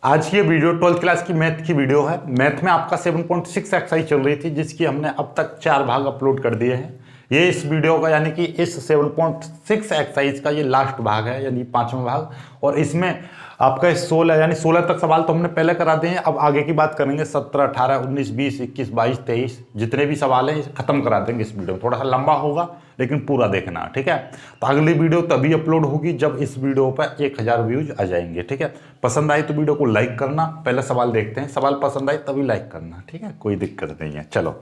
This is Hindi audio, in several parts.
आज की ये वीडियो 12th क्लास की मैथ की वीडियो है। मैथ में आपका 7.6 एक्सरसाइज चल रही थी, जिसकी हमने अब तक 4 भाग अपलोड कर दिए हैं। ये इस वीडियो का यानी कि इस 7.6 एक्सरसाइज का ये लास्ट भाग है, यानी 5वां भाग। और इसमें आपका 16 यानी 16 तक सवाल तो हमने पहले करा दिए हैं। अब आगे की बात करेंगे 17, 18, 19, 20, 21, 22, 23 जितने भी सवाल हैं खत्म करा देंगे इस वीडियो में। थोड़ा सा लंबा होगा लेकिन पूरा देखना, ठीक है। तो अगली वीडियो तभी अपलोड होगी जब इस वीडियो पर 1000 व्यूज आ जाएंगे, ठीक है। पसंद आई तो वीडियो को लाइक करना। पहले सवाल देखते हैं, सवाल पसंद आई तभी लाइक करना, ठीक है, कोई दिक्कत नहीं है। चलो,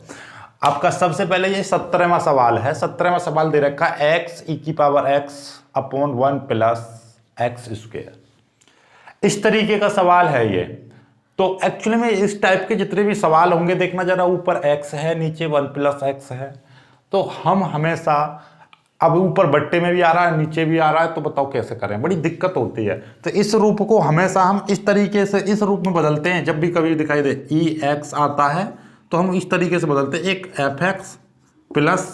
आपका सबसे पहले ये 17वां सवाल है। 17वां सवाल दे रखा है x e की power x upon 1 plus x square. इस तरीके का सवाल है ये। तो एक्चुअली में इस टाइप के जितने भी सवाल होंगे, देखना जरा, ऊपर x है, नीचे 1 प्लस एक्स है। तो हम हमेशा, अब ऊपर बट्टे में भी आ रहा है, नीचे भी आ रहा है, तो बताओ कैसे करें, बड़ी दिक्कत होती है। तो इस रूप को हमेशा हम इस तरीके से इस रूप में बदलते हैं। जब भी कभी दिखाई दे ex आता है तो हम इस तरीके से बदलते हैं, एक fx plus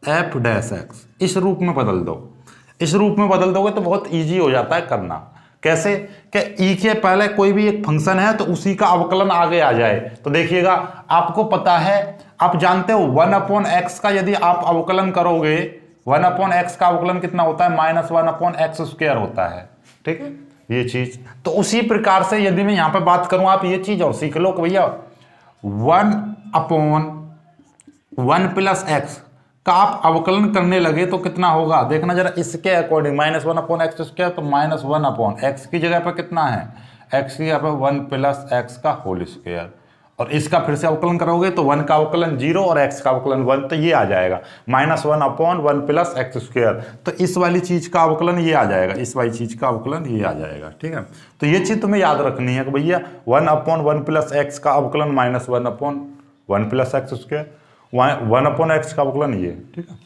f dash x, इस रूप में बदल दो। इस रूप में बदल दोगे तो बहुत ईजी हो जाता है करना। कैसे कि ई के पहले कोई भी एक फंक्शन है तो उसी का अवकलन आगे आ जाए। तो देखिएगा, आपको पता है, आप जानते हो 1 अपॉन एक्स का यदि आप अवकलन करोगे, 1 अपॉन एक्स का अवकलन कितना होता है, -1 अपॉन एक्स स्क्वायर होता है, ठीक है, ये चीज। तो उसी प्रकार से यदि मैं यहां पे बात करूं, आप ये चीज और सीख लो कि भैया 1 अपॉन 1 प्लस एक्स का आप अवकलन करने लगे तो कितना होगा, देखना जरा इसके अकॉर्डिंग। -1 अपॉन एक्स स्क्वायर, तो -1 अपॉन एक्स की जगह पर कितना है, एक्स की जगह पर 1 प्लस एक्स का होल स्क्वायर। और इसका फिर से अवकलन करोगे तो 1 का अवकलन 0 और x का अवकलन 1, तो ये आ जाएगा -1 अपॉन 1 प्लस एक्स स्क्वायर। तो इस वाली चीज का अवकलन ये आ जाएगा, इस वाली चीज का अवकलन ये आ जाएगा, ठीक है। तो ये चीज तुम्हें याद रखनी है कि भैया 1 अपॉन 1 प्लस एक्स का अवकलन -1 upon 1 plus x square, 1 upon x का अवकलन ये, ठीक है।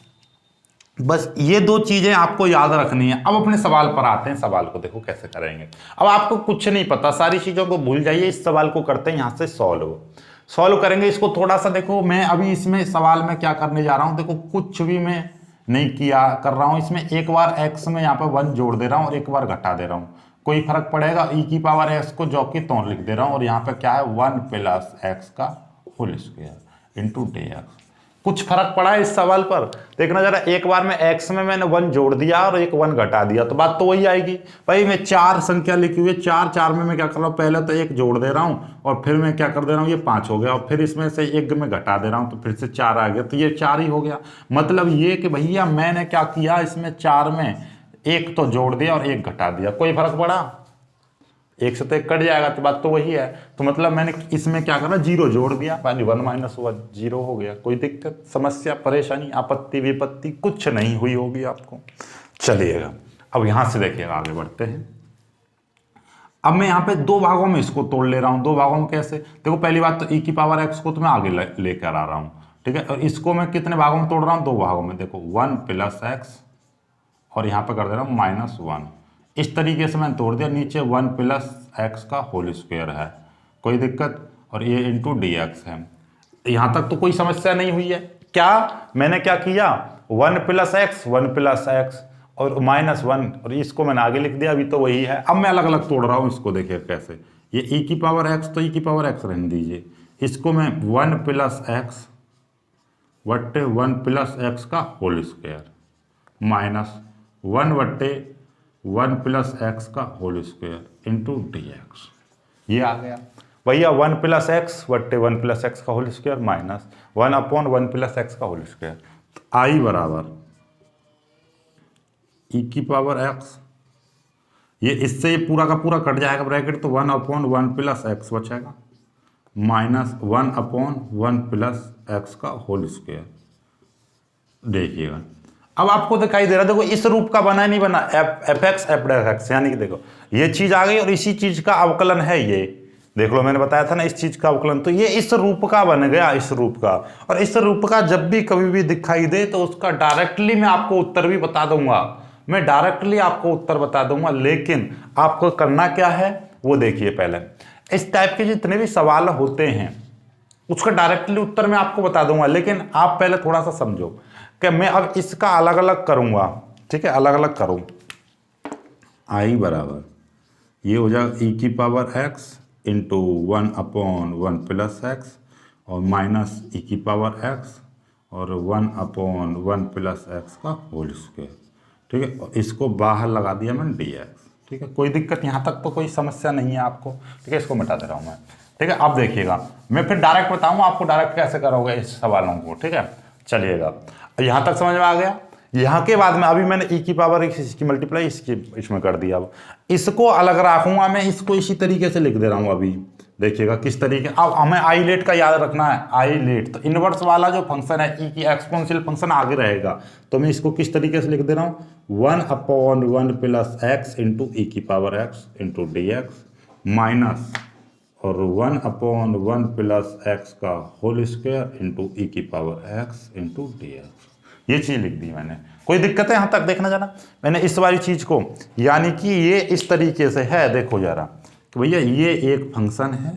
बस ये दो चीजें आपको याद रखनी है। अब अपने सवाल पर आते हैं। सवाल को देखो कैसे करेंगे। अब आपको कुछ नहीं पता, सारी चीजों को भूल जाइए, इस सवाल को करते हैं यहां से सॉल्व करेंगे इसको। थोड़ा सा देखो, मैं अभी इसमें सवाल में क्या करने जा रहा हूं, देखो कुछ भी मैं नहीं किया कर रहा हूं इसमें। एक बार एक्स में यहाँ पर 1 जोड़ दे रहा हूं और एक बार घटा दे रहा हूं, कोई फर्क पड़ेगा। ई की पावर एक्स को जो की तो लिख दे रहा हूं, और यहाँ पे क्या है 1 प्लस एक्स का होल स्क्वायर इंटू dx। कुछ फर्क पड़ा है इस सवाल पर, देखना जरा। एक बार में x में मैंने 1 जोड़ दिया और एक 1 घटा दिया, तो बात तो वही आएगी। भाई मैं 4 संख्या लिखी हुई है, 4 में मैं क्या कर रहा हूँ, पहले तो 1 जोड़ दे रहा हूँ और फिर मैं क्या कर दे रहा हूँ, ये 5 हो गया, और फिर इसमें से 1 में घटा दे रहा हूँ तो फिर से 4 आ गया, तो ये 4 ही हो गया। मतलब ये कि भैया मैंने क्या किया, इसमें 4 में 1 तो जोड़ दिया और 1 घटा दिया, कोई फर्क पड़ा, 1 से तो 1 कट जाएगा, तो बात तो वही है। तो मतलब मैंने इसमें क्या करा, 0 जोड़ दिया, 1 माइनस 1 0 हो गया। कोई दिक्कत, समस्या, परेशानी, आपत्ति विपत्ति कुछ नहीं हुई होगी आपको। चलिएगा, अब यहां से देखिएगा, आगे बढ़ते हैं। अब मैं यहाँ पे 2 भागों में इसको तोड़ ले रहा हूं। 2 भागों में कैसे, देखो पहली बात तो e की पावर x को तो मैं आगे लेकर आ रहा हूँ, ठीक है। और इसको मैं कितने भागों में तोड़ रहा हूँ, 2 भागों में। देखो 1 प्लस एक्स और यहाँ पे कर दे रहा हूँ -1, इस तरीके से मैंने तोड़ दिया। नीचे 1 प्लस एक्स का होल स्क्वायर है, कोई दिक्कत, और ये इंटू dx है। यहाँ तक तो कोई समस्या नहीं हुई है। क्या मैंने क्या किया, 1 प्लस एक्स, 1 प्लस एक्स और -1, और इसको मैंने आगे लिख दिया, अभी तो वही है। अब मैं अलग अलग तोड़ रहा हूँ इसको, देखिए कैसे। ये e की पावर x, तो e की पावर x रहने दीजिए, इसको मैं 1 प्लस एक्स बट्टे 1 प्लस एक्स का होल स्क्वायर -1 बट्टे 1 प्लस एक्स का होल स्क्वायर इंटू dx, ये आ गया भैया। 1 प्लस एक्स बट्टे 1 प्लस एक्स का whole square -1 upon 1 plus x का होल स्क्वायर। तो आई बराबर ई की पावर एक्स, ये इससे ये पूरा का पूरा कट जाएगा ब्रैकेट, तो 1 अपॉन 1 प्लस एक्स बचेगा -1 अपॉन 1 प्लस एक्स का होल स्क्वायर। देखिएगा, अब आपको दिखाई दे रहा है, देखो इस रूप का बना नहीं बना, एफ एक्स, यानी कि देखो ये चीज आ गई और इसी चीज का अवकलन है ये। देख लो, मैंने बताया था ना इस चीज का अवकलन, तो ये इस रूप का बन गया, इस रूप का। और इस रूप का जब भी कभी भी दिखाई दे तो उसका डायरेक्टली मैं आपको उत्तर भी बता दूंगा, मैं डायरेक्टली आपको उत्तर बता दूंगा। लेकिन आपको करना क्या है वो देखिए। पहले इस टाइप के जितने भी सवाल होते हैं उसका डायरेक्टली उत्तर मैं आपको बता दूंगा, लेकिन आप पहले थोड़ा सा समझो कि मैं अब इसका अलग अलग करूंगा, ठीक है, अलग अलग करूं। आई बराबर ये हो जाएगा e की power x into 1/1 plus x और माइनस ई की पावर एक्स और 1/1 प्लस एक्स का होल स्क्वायर। ठीक है, और इसको बाहर लगा दिया मैंने डी एक्स। ठीक है, कोई दिक्कत यहाँ तक तो कोई समस्या नहीं है आपको। ठीक है, इसको मिटा दे रहा हूँ मैं। ठीक है, अब देखिएगा, मैं फिर डायरेक्ट बताऊँगा आपको डायरेक्ट कैसे करोगे इस सवालों को। ठीक है, चलिएगा, यहाँ तक समझ में आ गया। यहाँ के बाद में अभी मैंने ई की पावर इसकी मल्टीप्लाई इसमें कर दिया। अब इसको अलग रखूंगा मैं, इसको इसी तरीके से लिख दे रहा हूँ। अभी देखिएगा किस तरीके। अब हमें आई लेट का याद रखना है। आई लेट तो इनवर्स वाला जो फंक्शन है ई की एक्सपोनेंशियल फंक्शन आगे रहेगा, तो मैं इसको किस तरीके से लिख दे रहा हूँ 1/1 प्लस एक्स इंटू ई की power x into d x minus और 1/1 प्लस एक्स का होल स्क्वायर इंटू ई की power x into d x. ये चीज़ लिख दी मैंने। कोई दिक्कत है यहाँ तक देखना जरा। मैंने इस वाली चीज़ को यानी कि ये इस तरीके से है, देखो जरा कि भैया ये एक फंक्शन है,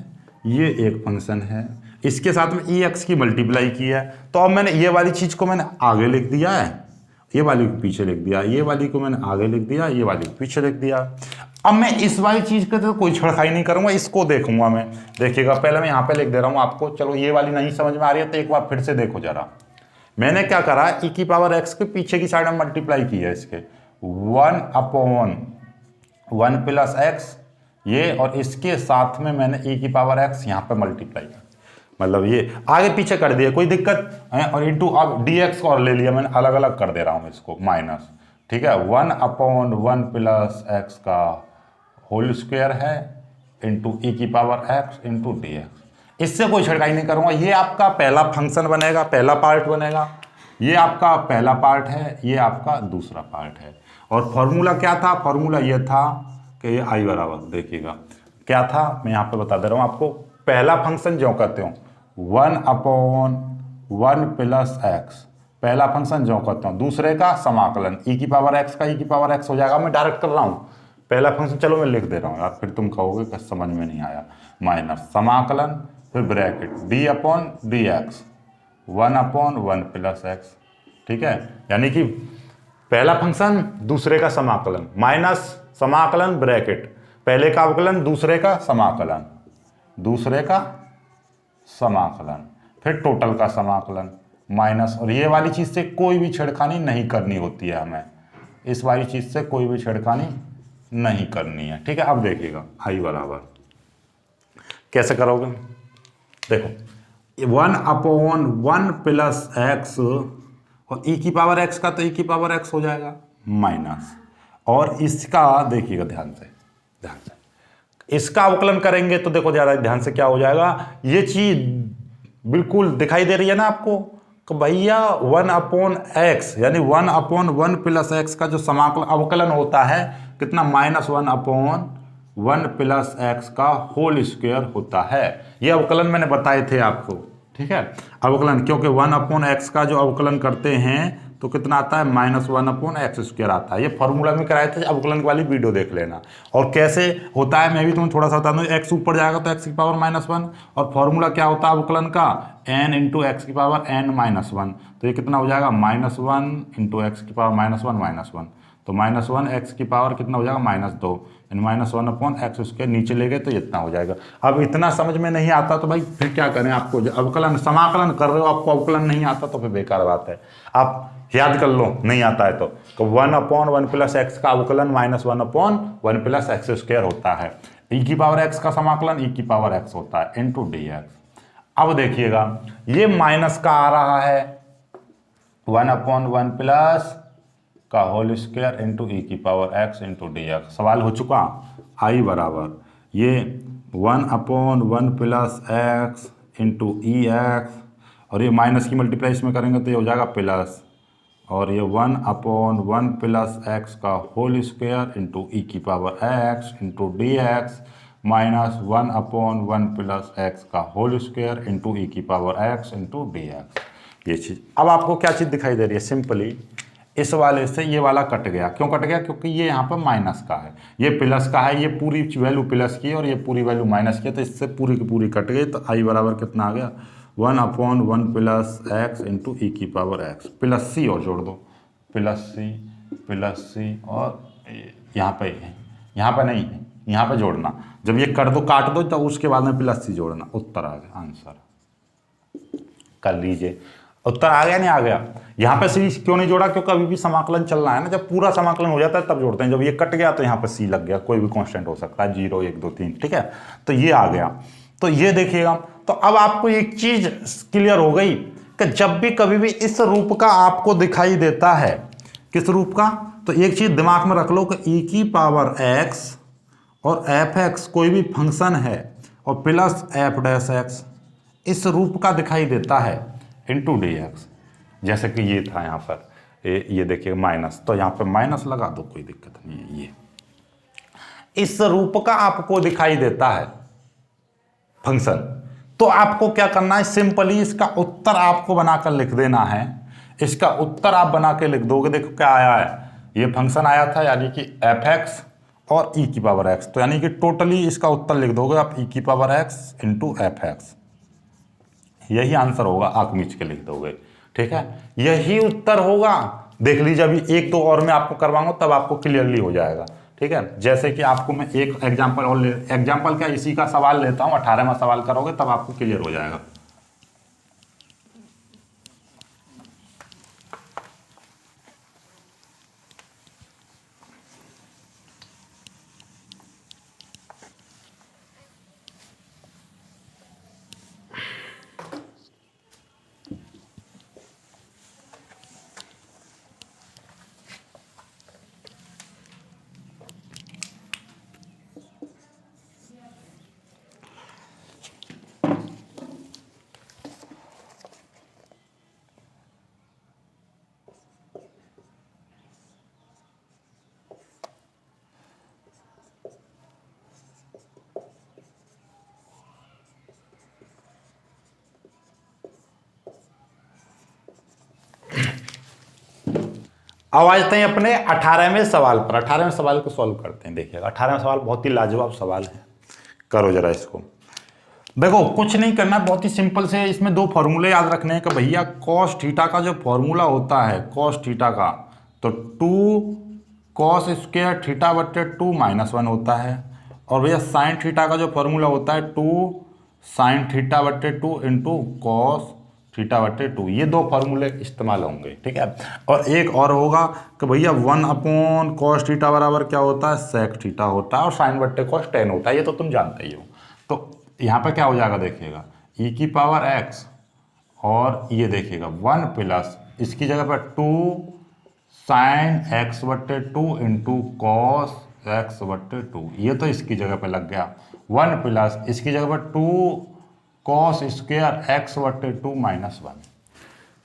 ये एक फंक्शन है, इसके साथ में ई एक्स की मल्टीप्लाई की है। तो अब मैंने ये वाली चीज़ को मैंने आगे लिख दिया है, ये वाली को पीछे लिख दिया, ये वाली को मैंने आगे लिख दिया, ये वाली को पीछे लिख दिया। अब मैं इस वाली चीज़ का तो कोई छड़खाई नहीं करूँगा, इसको देखूंगा मैं। देखिएगा, पहले मैं यहाँ पे लिख दे रहा हूँ आपको। चलो ये वाली नहीं समझ में आ रही है तो एक बार फिर से देखो जरा। मैंने क्या करा, ई की पावर एक्स के पीछे की साइड में मल्टीप्लाई की है इसके 1/1 प्लस एक्स ये, और इसके साथ में मैंने ई की पावर एक्स यहाँ पे मल्टीप्लाई कर, मतलब ये आगे पीछे कर दिया, कोई दिक्कत है। और इंटू अब डी एक्स और ले लिया मैंने, अलग अलग कर दे रहा हूँ इसको माइनस। ठीक है, 1/1 प्लस एक्स का होल स्क्वायर है इंटू ई की power x into d x. इससे कोई छिड़काई नहीं करूंगा। ये आपका पहला फंक्शन बनेगा, पहला पार्ट बनेगा। ये आपका पहला पार्ट है, ये आपका दूसरा पार्ट है। और फॉर्मूला क्या था, फॉर्मूला ये था कि ये आई बराबर, देखिएगा क्या था, मैं यहाँ पे बता दे रहा हूँ आपको। पहला फंक्शन जो कहते हो 1/1 प्लस एक्स, पहला फंक्शन जो कहते हो। दूसरे का समाकलन ई की पावर एक्स का ई की पावर एक्स हो जाएगा। मैं डायरेक्ट कर रहा हूँ पहला फंक्शन, चलो मैं लिख दे रहा हूँ यार, फिर तुम कहोगे कि समझ में नहीं आया। माइनस समाकलन फिर ब्रैकेट d/dx 1/1 प्लस एक्स। ठीक है, यानी कि पहला फंक्शन दूसरे का समाकलन माइनस समाकलन ब्रैकेट, पहले का अवकलन दूसरे का समाकलन, दूसरे का समाकलन फिर टोटल का समाकलन माइनस। और ये वाली चीज़ से कोई भी छेड़खानी नहीं करनी होती है हमें, इस वाली चीज़ से कोई भी छेड़खानी नहीं करनी है। ठीक है, अब देखिएगा आई बराबर कैसे करोगे। देखो 1/1 प्लस एक्स और ई की पावर एक्स का तो ई की पावर एक्स हो जाएगा माइनस, और इसका देखिएगा ध्यान से इसका अवकलन करेंगे तो देखो ज़्यादा ध्यान से क्या हो जाएगा। ये चीज़ बिल्कुल दिखाई दे रही है ना आपको कि भैया 1/x यानी 1/1 प्लस एक्स का जो समाकलन अवकलन होता है कितना, -1/1 प्लस एक्स का होल स्क्वायर होता है। ये अवकलन मैंने बताए थे आपको। ठीक है, अवकलन क्योंकि 1/x का जो अवकलन करते हैं तो कितना आता है, -1/x² आता है। ये फॉर्मूला में कराए थे, अवकलन वाली वीडियो देख लेना। और कैसे होता है मैं भी तुम्हें थोड़ा सा बता दूँ। x ऊपर जाएगा तो x की पावर -1, और फॉर्मूला क्या होता है अवकलन का, n इंटू एक्स की पावर n-1। तो ये कितना हो जाएगा, -1 इंटू एक्स की पावर -1, तो -1 x की पावर कितना हो जाएगा, -2, यानी -1/x²। नीचे ले गए तो इतना हो जाएगा। अब इतना समझ में नहीं आता तो भाई फिर क्या करें, आपको अवकलन समाकलन कर रहे हो, आपको अवकलन नहीं आता तो फिर बेकार बात है, आप याद कर लो नहीं आता है तो 1/1 प्लस एक्स का अवकलन -1/1 प्लस x² होता है। ई की पावर x का समाकलन ई की पावर x होता है इंटू डी एक्स। अब देखिएगा ये माइनस का आ रहा है 1/1 प्लस का होल स्क्वायर इंटू ई की power x into d x. सवाल हो चुका, आई बराबर ये 1/1 प्लस एक्स इंटू ई एक्स, और ये माइनस की मल्टीप्लाई इसमें करेंगे तो ये हो जाएगा प्लस, और ये 1/1 प्लस एक्स का होल स्क्वायर इंटू ई की power x into d x minus 1/1 plus x का होल स्क्वायर इंटू ई की power x into d x. ये चीज़ अब आपको क्या चीज़ दिखाई दे रही है, सिंपली इस वाले से ये वाला कट गया। क्यों कट गया, क्योंकि ये यहाँ पर माइनस का है, ये प्लस का है, ये पूरी वैल्यू प्लस की है और ये पूरी वैल्यू माइनस की है, तो इससे पूरी की पूरी कट गई। तो आई बराबर कितना आ गया, 1/1 प्लस एक्स इंटू ई की पावर एक्स प्लस सी, और जोड़ दो प्लस सी और यहाँ पे नहीं है, यहाँ पे जोड़ना जब ये कर दो काट दो तो उसके बाद में प्लस सी जोड़ना, उत्तर आ गया, आंसर कर लीजिए। उत्तर आ गया नहीं आ गया। यहाँ पे सी क्यों नहीं जोड़ा, क्योंकि अभी भी समाकलन चल रहा है ना, जब पूरा समाकलन हो जाता है तब जोड़ते हैं, जब ये कट गया तो यहाँ पे सी लग गया, कोई भी कांस्टेंट हो सकता है 0 1 2 3, ठीक है, तो ये आ गया। तो ये देखिएगा, तो अब आपको एक चीज क्लियर हो गई कि जब भी कभी भी इस रूप का आपको दिखाई देता है, किस रूप का, तो एक चीज दिमाग में रख लो कि e की पावर x और f(x) कोई भी फंक्शन है और प्लस f'(x) इस रूप का दिखाई देता है इंटू dx। जैसे कि ये था यहाँ पर ये देखिए माइनस, तो यहाँ पर माइनस लगा दो, कोई दिक्कत नहीं है। ये इस रूप का आपको दिखाई देता है फंक्शन, तो आपको क्या करना है, सिंपली इसका उत्तर आपको बनाकर लिख देना है। इसका उत्तर आप बना के लिख दोगे, देखो क्या आया है, ये फंक्शन आया था यानी कि f(x) और e की पावर x, तो यानी कि टोटली इसका उत्तर लिख दोगे आप e की पावर x इंटू f(x), यही आंसर होगा, आंख मीच के लिख दोगे, ठीक है, यही उत्तर होगा। देख लीजिए, अभी 1 2 और मैं आपको करवाऊंगा तब आपको क्लियरली हो जाएगा, ठीक है। जैसे कि आपको मैं एक एग्जांपल और एग्जांपल क्या इसी का सवाल लेता हूं, 18वां सवाल करोगे तब आपको क्लियर हो जाएगा। अब आते हैं अपने 18वें सवाल पर। 18वें सवाल को सॉल्व करते हैं। देखिएगा 18वां सवाल बहुत ही लाजवाब सवाल है, करो जरा इसको। देखो कुछ नहीं करना, बहुत ही सिंपल से इसमें 2 फॉर्मूले याद रखने हैं कि भैया कॉस थीटा का जो फॉर्मूला होता है कॉस थीटा का, तो 2 कॉस स्क्वायर थीटा बटे 2 -1 होता है, और भैया साइन थीटा का जो फॉर्मूला होता है 2 साइन थीटा बटे 2 इंटू कॉस थीटा बटे 2, ये 2 फार्मूले इस्तेमाल होंगे, ठीक है। और एक और होगा कि भैया 1 कॉस थीटा बराबर क्या होता है, सेक थीटा होता है, और साइन बटे कॉस tan होता है, ये तो तुम जानते ही हो। तो यहाँ पे क्या हो जाएगा, देखिएगा e की पावर x, और ये देखिएगा 1 प्लस इसकी जगह पर 2 साइन x बटे 2 इंटू कॉस x बटे 2, ये तो इसकी जगह पे लग गया। 1 प्लस इसकी जगह पर 2 कॉस स्क्वायर x बटे 2 -1,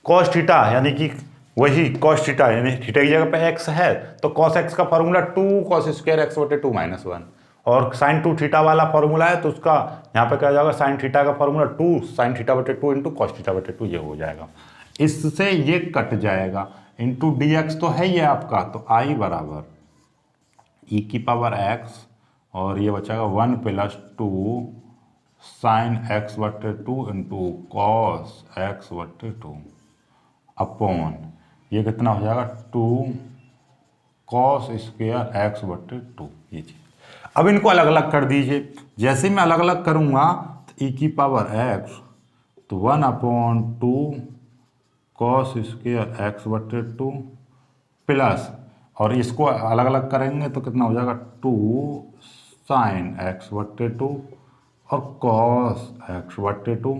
कॉस थीटा यानी कि वही कॉस थीटा यानी थीटा की जगह पे x है, तो कॉस x का फॉर्मूला 2 कॉस स्क्वायर x बटे 2 -1, और साइन 2 थीटा वाला फॉर्मूला है तो उसका यहाँ पे क्या जाएगा, साइन थीटा का फॉर्मूला 2 साइन थीटा बटे 2 इंटू कॉस थीटा बटे 2, ये हो जाएगा। इससे ये कट जाएगा, इंटू dx तो है ये आपका, तो i बराबर e की पावर x, और ये बचेगा 1 प्लस 2 साइन x बटे 2 इंटू कॉस x बटे 2 अपॉन ये कितना हो जाएगा 2 कॉस स्क्वायर x बटे 2, ये चीज। अब इनको अलग अलग कर दीजिए, जैसे मैं अलग अलग करूँगा तो e की पावर x तो 1/2 कॉस स्क्वायर x बटे 2 प्लस, और इसको अलग अलग करेंगे तो कितना हो जाएगा 2 साइन x बटे 2 और कॉस x बटे 2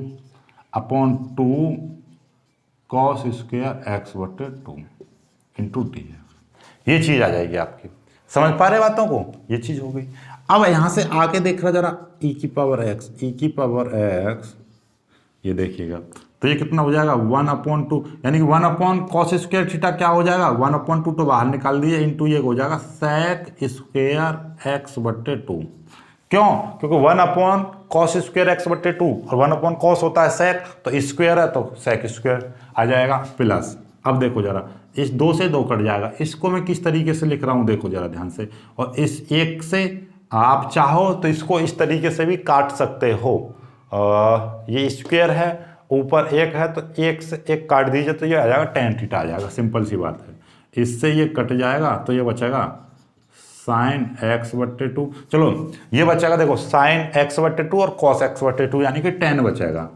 अपॉन 2 कॉस स्क्वायर x बटे 2 इंटू dx, ये चीज़ आ जाएगी आपकी। समझ पा रहे बातों को, ये चीज़ हो गई। अब यहाँ से आके देख रहा जरा e की पावर x, ये देखिएगा तो ये कितना हो जाएगा 1/2, यानी कि 1 कॉस स्क्वायर थीटा क्या हो जाएगा 1/2, तो बाहर निकाल दिए, इंटू ये हो जाएगा सेक स्क्वायर x बटे 2। क्यों? क्योंकि 1 कॉस स्क्वायर x बटे 2 और 1 कॉस होता है सेक, तो स्क्वायर है तो सेक स्क्वायर आ जाएगा प्लस। अब देखो जरा इस 2 से 2 कट जाएगा, इसको मैं किस तरीके से लिख रहा हूँ देखो जरा ध्यान से, और इस 1 से आप चाहो तो इसको इस तरीके से भी काट सकते हो। ये स्क्वायर है, ऊपर 1 है तो 1 से 1 काट दीजिए तो ये आ जाएगा tan थीटा आ जाएगा, सिंपल सी बात है। इससे ये कट जाएगा तो ये बचेगा साइन एक्स बट्टे टू, चलो ये बचेगा देखो साइन एक्स बट्टे टू और कॉस एक्स बट्टे टू, यानी कि टेन बचेगा,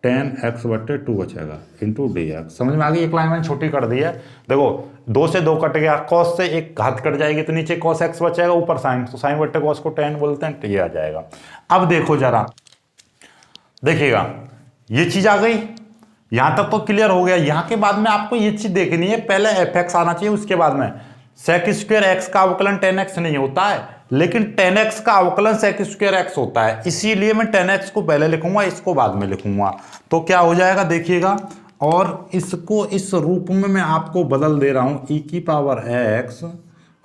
टेन एक्स बट्टे टू बचेगा इंटू डी एक्स। समझ में आ गई? एक लाइन मैंने छोटी कर दी है, देखो 2 से 2 कट गया, कॉस से एक घात कट जाएगी तो नीचे कॉस एक्स बचेगा, ऊपर साइन, तो साइन बट्टे कॉस को टेन बोलते हैं, तो ये आ जाएगा। अब देखो जरा, देखिएगा ये चीज आ गई, यहां तक तो क्लियर हो गया। यहां के बाद में आपको ये चीज देखनी है, पहले एफ एक्स आना चाहिए, उसके बाद में सेक स्क्वायर एक्स का अवकलन टेन एक्स नहीं होता है, लेकिन टेन एक्स का अवकलन सेक स्क्वायर एक्स होता है, इसीलिए मैं टेन एक्स को पहले लिखूंगा, इसको बाद में लिखूंगा। तो क्या हो जाएगा देखिएगा, और इसको इस रूप में मैं आपको बदल दे रहा हूं, ई की पावर एक्स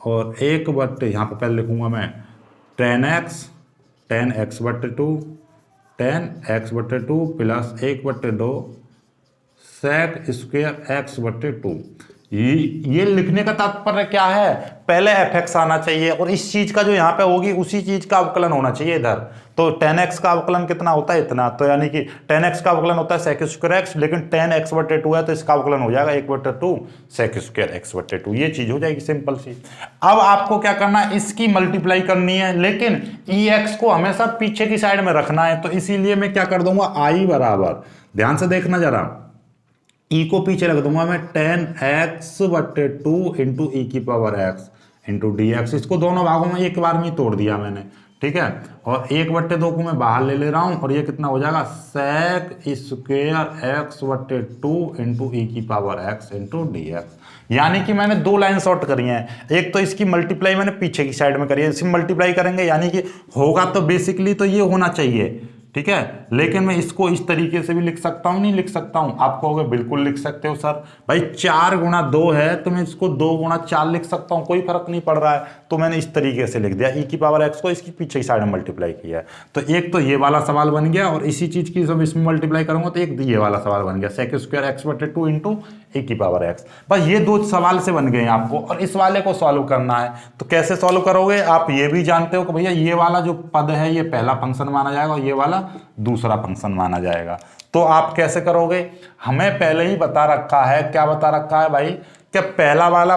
और एक बट्टे, यहाँ पर पहले लिखूंगा मैं टेन एक्स बट्टे टू, टेन एक्स बट्टे टू प्लस एक बट्टे दो सेक स्क्वायर एक्स बट्टे टू। ये लिखने का तात्पर्य क्या है, पहले एफ एक्स आना चाहिए और इस चीज का जो यहाँ पे होगी उसी चीज का अवकलन होना चाहिए इधर। तो टेन एक्स का अवकलन कितना होता है, इतना, तो यानी कि टेन एक्स का अवकलन होता है सेक स्क्वायर एक्स, लेकिन टेन एक्स बट्टे टू है तो इसका अवकलन हो जाएगा एक बट्टे टू सेक स्क्वायर एक्स बट्टे टू, ये चीज हो जाएगी सिंपल सी। अब आपको क्या करना है, इसकी मल्टीप्लाई करनी है, लेकिन ई एक्स को हमेशा पीछे की साइड में रखना है, तो इसीलिए मैं क्या कर दूंगा, आई बराबर, ध्यान से देखना जरा, ई को पीछे रख दूंगा मैं टेन एक्स बट्टे टू इंटू ई की power x into d x. इसको दोनों भागों में एक बार में ही तोड़ दिया मैंने, ठीक है, और एक बट्टे दो को मैं बाहर ले रहा हूं, और ये कितना हो जाएगा सेक स्क्वायर एक्स बट्टे टू इंटू ई की power x into d x. यानी कि मैंने 2 लाइन शॉर्ट करी हैं, एक तो इसकी मल्टीप्लाई मैंने पीछे की साइड में करी है, इसकी मल्टीप्लाई करेंगे यानी कि होगा तो बेसिकली तो ये होना चाहिए, ठीक है, लेकिन मैं इसको इस तरीके से भी लिख सकता हूं, नहीं लिख सकता हूं, आप कहोगे बिल्कुल लिख सकते हो सर, भाई 4 गुणा 2 है तो मैं इसको 2 गुणा 4 लिख सकता हूं, कोई फर्क नहीं पड़ रहा है, तो मैंने इस तरीके से लिख दिया, ई की पावर एक्स को इसकी पीछे की साइड में मल्टीप्लाई किया है। तो एक तो ये वाला सवाल बन गया, और इसी चीज की जब इसमें मल्टीप्लाई करूंगा तो एक ये वाला सवाल बन गया, सेक स्क्वायर एक्स बटे टू इंटू ई की पावर एक्स। बस ये 2 सवाल से बन गए आपको, और इस वाले को सॉल्व करना है। तो कैसे सॉल्व करोगे, आप ये भी जानते हो कि भैया ये वाला जो पद है ये पहला फंक्शन माना जाएगा और ये वाला दूसरा फंक्शन माना जाएगा। तो आप कैसे करोगे, हमें पहले ही बता रखा है, क्या बता रखा है भाई, कि पहला वाला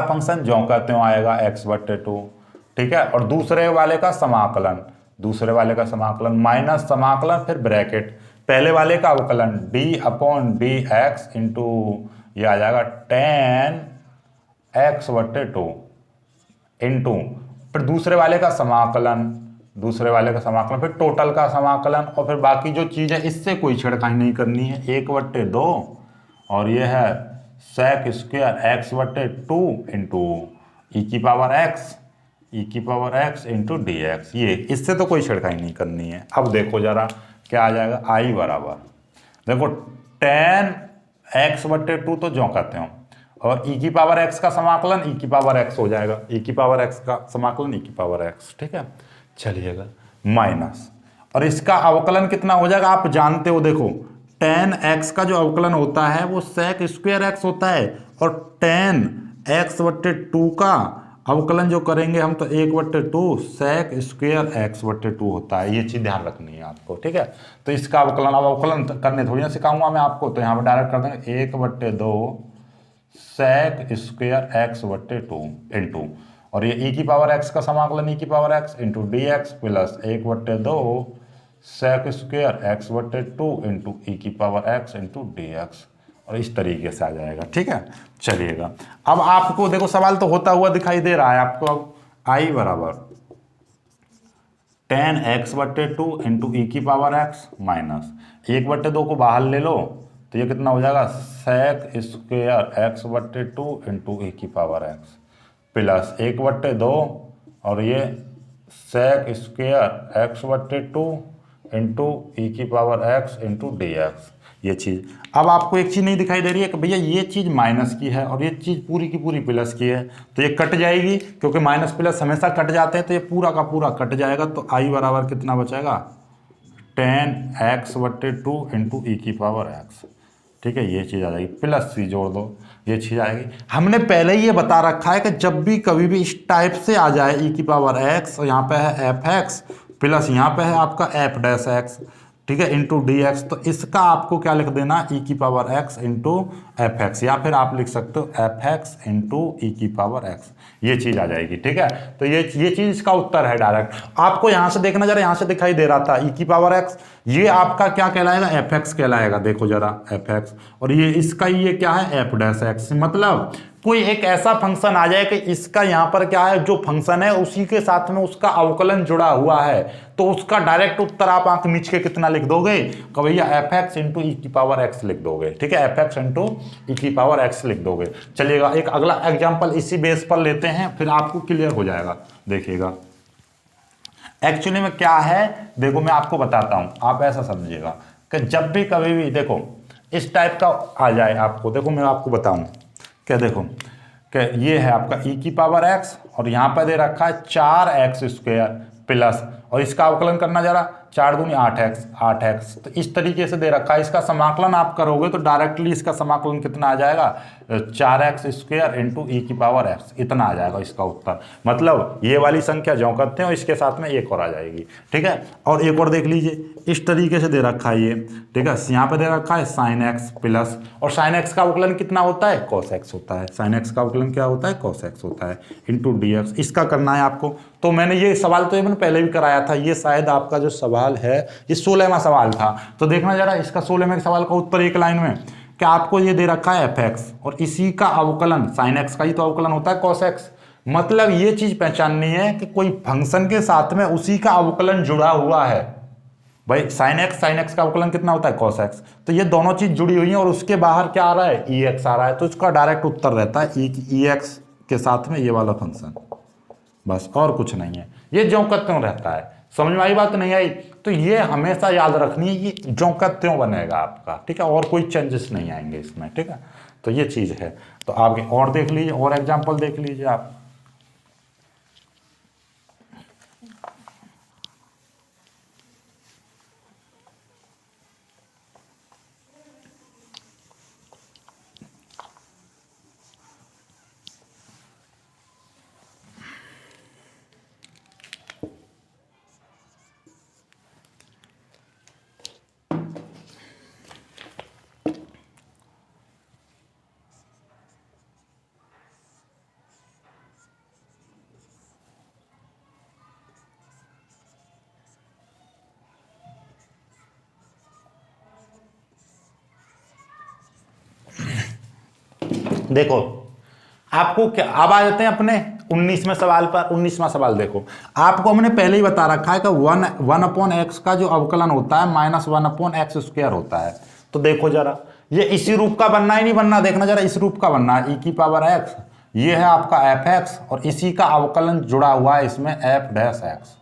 फंक्शन जो कहते हो आएगा एक्स बट्टे टू, ठीक है, और दूसरे वाले का समाकलन माइनस समाकलन फिर ब्रैकेट, पहले वाले का अवकलन D upon D x into ये आ जाएगा टेन एक्स बट्टे टू इंटू फिर दूसरे वाले का समाकलन फिर टोटल का समाकलन, और फिर बाकी जो चीज़ है इससे कोई छेड़खानी नहीं करनी है, 1/2 और ये है सेक स्क्वायर एक्स बट्टे टू इंटू ई की power x into d x, ये इससे तो कोई छेड़खानी नहीं करनी है। अब देखो जरा क्या आ जाएगा, आई बराबर देखो टेन एक्स बट्टे टू तो जो कहते हो, और ई की पावर एक्स का समाकलन ई की पावर एक्स हो जाएगा, ई की पावर एक्स का समाकलन ई की पावर एक्स, ठीक है, चलिएगा माइनस, और इसका अवकलन कितना हो जाएगा आप जानते हो, देखो टेन एक्स का जो अवकलन होता है वो सेक स्क्वायर एक्स होता है, और टेन एक्स बट्टे टू का अवकलन जो करेंगे हम तो 1/2 सेक स्क्वायर एक्स बट्टे टू होता है, ये चीज ध्यान रखनी है आपको, ठीक है। तो इसका अवकलन, अब अवकलन करने थोड़ी ना सिखाऊंगा मैं आपको, तो यहाँ पर डायरेक्ट कर देंगे 1/2 सेक स्क्वायर एक्स बट्टे टू इंटू, और ये ई की पावर एक्स का समाकलन ई की power x into d x plus 1/2 sec square x बट्टे टू इंटू ई की power x into d x, और इस तरीके से आ जाएगा, ठीक है। चलिएगा अब आपको देखो सवाल तो होता हुआ दिखाई दे रहा है आपको, अब आई बराबर टेन एक्स बट्टे टू इंटू ई की पावर एक्स माइनस 1/2 को बाहर ले लो तो ये कितना हो जाएगा सेक स्क्वायर एक्स बट्टे टू इंटू ई की पावर एक्स प्लस 1/2 और ये सेक स्क्वायर एक्स बट्टे टू इंटू ई की power x into d x, ये चीज़। अब आपको एक चीज़ नहीं दिखाई दे रही है कि भैया ये चीज़ माइनस की है और ये चीज़ पूरी की पूरी प्लस की है, तो ये कट जाएगी क्योंकि माइनस प्लस हमेशा कट जाते हैं, तो ये पूरा का पूरा कट जाएगा। तो आई बराबर कितना बचेगा टेन एक्स बट्टे टू इंटू ई की पावर एक्स, ठीक है, ये चीज़ आ जाएगी, प्लस सी जोड़ दो, ये चीज़ आएगी। हमने पहले ही ये बता रखा है कि जब भी कभी भी इस टाइप से आ जाए ई की पावर एक्स और यहाँ पे है एफ एक्स प्लस यहाँ पे है आपका एफ डैश एक्स, ठीक है, इंटू डी एक्स। तो इसका आपको क्या लिख देना, ई की power x into F x, या फिर आप लिख सकते हो एफ एक्स इंटू ई की पावर एक्स, ये चीज आ जाएगी। ठीक है, तो ये चीज इसका उत्तर है डायरेक्ट। आपको यहां से देखना जरा, यहां से दिखाई दे रहा था ई की पावर एक्स, ये आपका क्या कहलाएगा, एफ एक्स कहलाएगा। देखो जरा एफ एक्स, और ये इसका ये क्या है, एफ डैश एक्स। मतलब कोई एक ऐसा फंक्शन आ जाए कि इसका यहां पर क्या है, जो फंक्शन है उसी के साथ में उसका अवकलन जुड़ा हुआ है, तो उसका डायरेक्ट उत्तर आप आंख नीच के कितना लिख दोगे, कि भैया एफ एक्स इंटू ई की पावर एक्स लिख दोगे। ठीक है, एफ एक्स इंटू ई की पावर एक्स लिख दोगे। चलिएगा एक अगला एग्जाम्पल इसी बेस पर लेते हैं, फिर आपको क्लियर हो जाएगा। देखिएगा एक्चुअली में क्या है, देखो मैं आपको बताता हूं, आप ऐसा समझिएगा कि जब भी कभी भी देखो इस टाइप का आ जाए आपको, देखो मैं आपको बताऊं क्या, देखो कि ये है आपका ई की पावर एक्स, और यहां पर दे रखा है 4x² प्लस, और इसका अवकलन करना जरा, 4 दूनी 8x, तो इस तरीके से दे रखा है। इसका समाकलन आप करोगे तो डायरेक्टली इसका समाकलन कितना आ जाएगा, 4x² इंटू ई की पावर एक्स, इतना आ जाएगा इसका उत्तर। मतलब ये वाली संख्या जो करते हैं और इसके साथ में एक और आ जाएगी। ठीक है, और एक और देख लीजिए, इस तरीके से दे रखा है ये। ठीक है, यहाँ पे दे रखा है sin x प्लस, और sin x का अवकलन कितना होता है, cos x होता है। sin x का अवकलन क्या होता है, cos x होता है, इंटू डी एक्स। इसका करना है आपको। तो मैंने ये सवाल तो मैंने पहले भी कराया था, ये शायद आपका जो सवाल है ये 16वां सवाल था। तो देखना जरा, इसका 16वें सवाल का उत्तर एक लाइन में कि आपको ये दे रखा है एफ एक्स, और इसी का अवकलन sin x का ही तो अवकलन होता है cos x। मतलब ये चीज पहचाननी है कि कोई फंक्शन के साथ में उसी का अवकलन जुड़ा हुआ है। भाई sin x का अवकलन कितना होता है, cos x। तो ये दोनों चीज जुड़ी हुई है, और उसके बाहर क्या आ रहा है, ई एक्स आ रहा है, तो इसका डायरेक्ट उत्तर रहता है ई एक्स के साथ में ये वाला फंक्शन, बस और कुछ नहीं है। ये ज्यों का त्यों रहता है। समझ में आई बात, नहीं आई? तो ये हमेशा याद रखनी है, ये ज्यों का त्यों बनेगा आपका। ठीक है, और कोई चेंजेस नहीं आएंगे इसमें। ठीक है, तो ये चीज है। तो आगे और देख लीजिए, और एग्जाम्पल देख लीजिए आप। देखो आपको क्या, अब आ जाते हैं अपने 19वें सवाल पर। 19वां सवाल देखो, आपको हमने पहले ही बता रखा है कि 1/x का जो अवकलन होता है -1/x² होता है। तो देखो जरा, ये इसी रूप का बनना ही नहीं बनना, देखना जरा, इस रूप का बनना है, ई की पावर एक्स, ये है आपका एफ एक्स, और इसी का अवकलन जुड़ा हुआ है इसमें एफ डैश एक्स,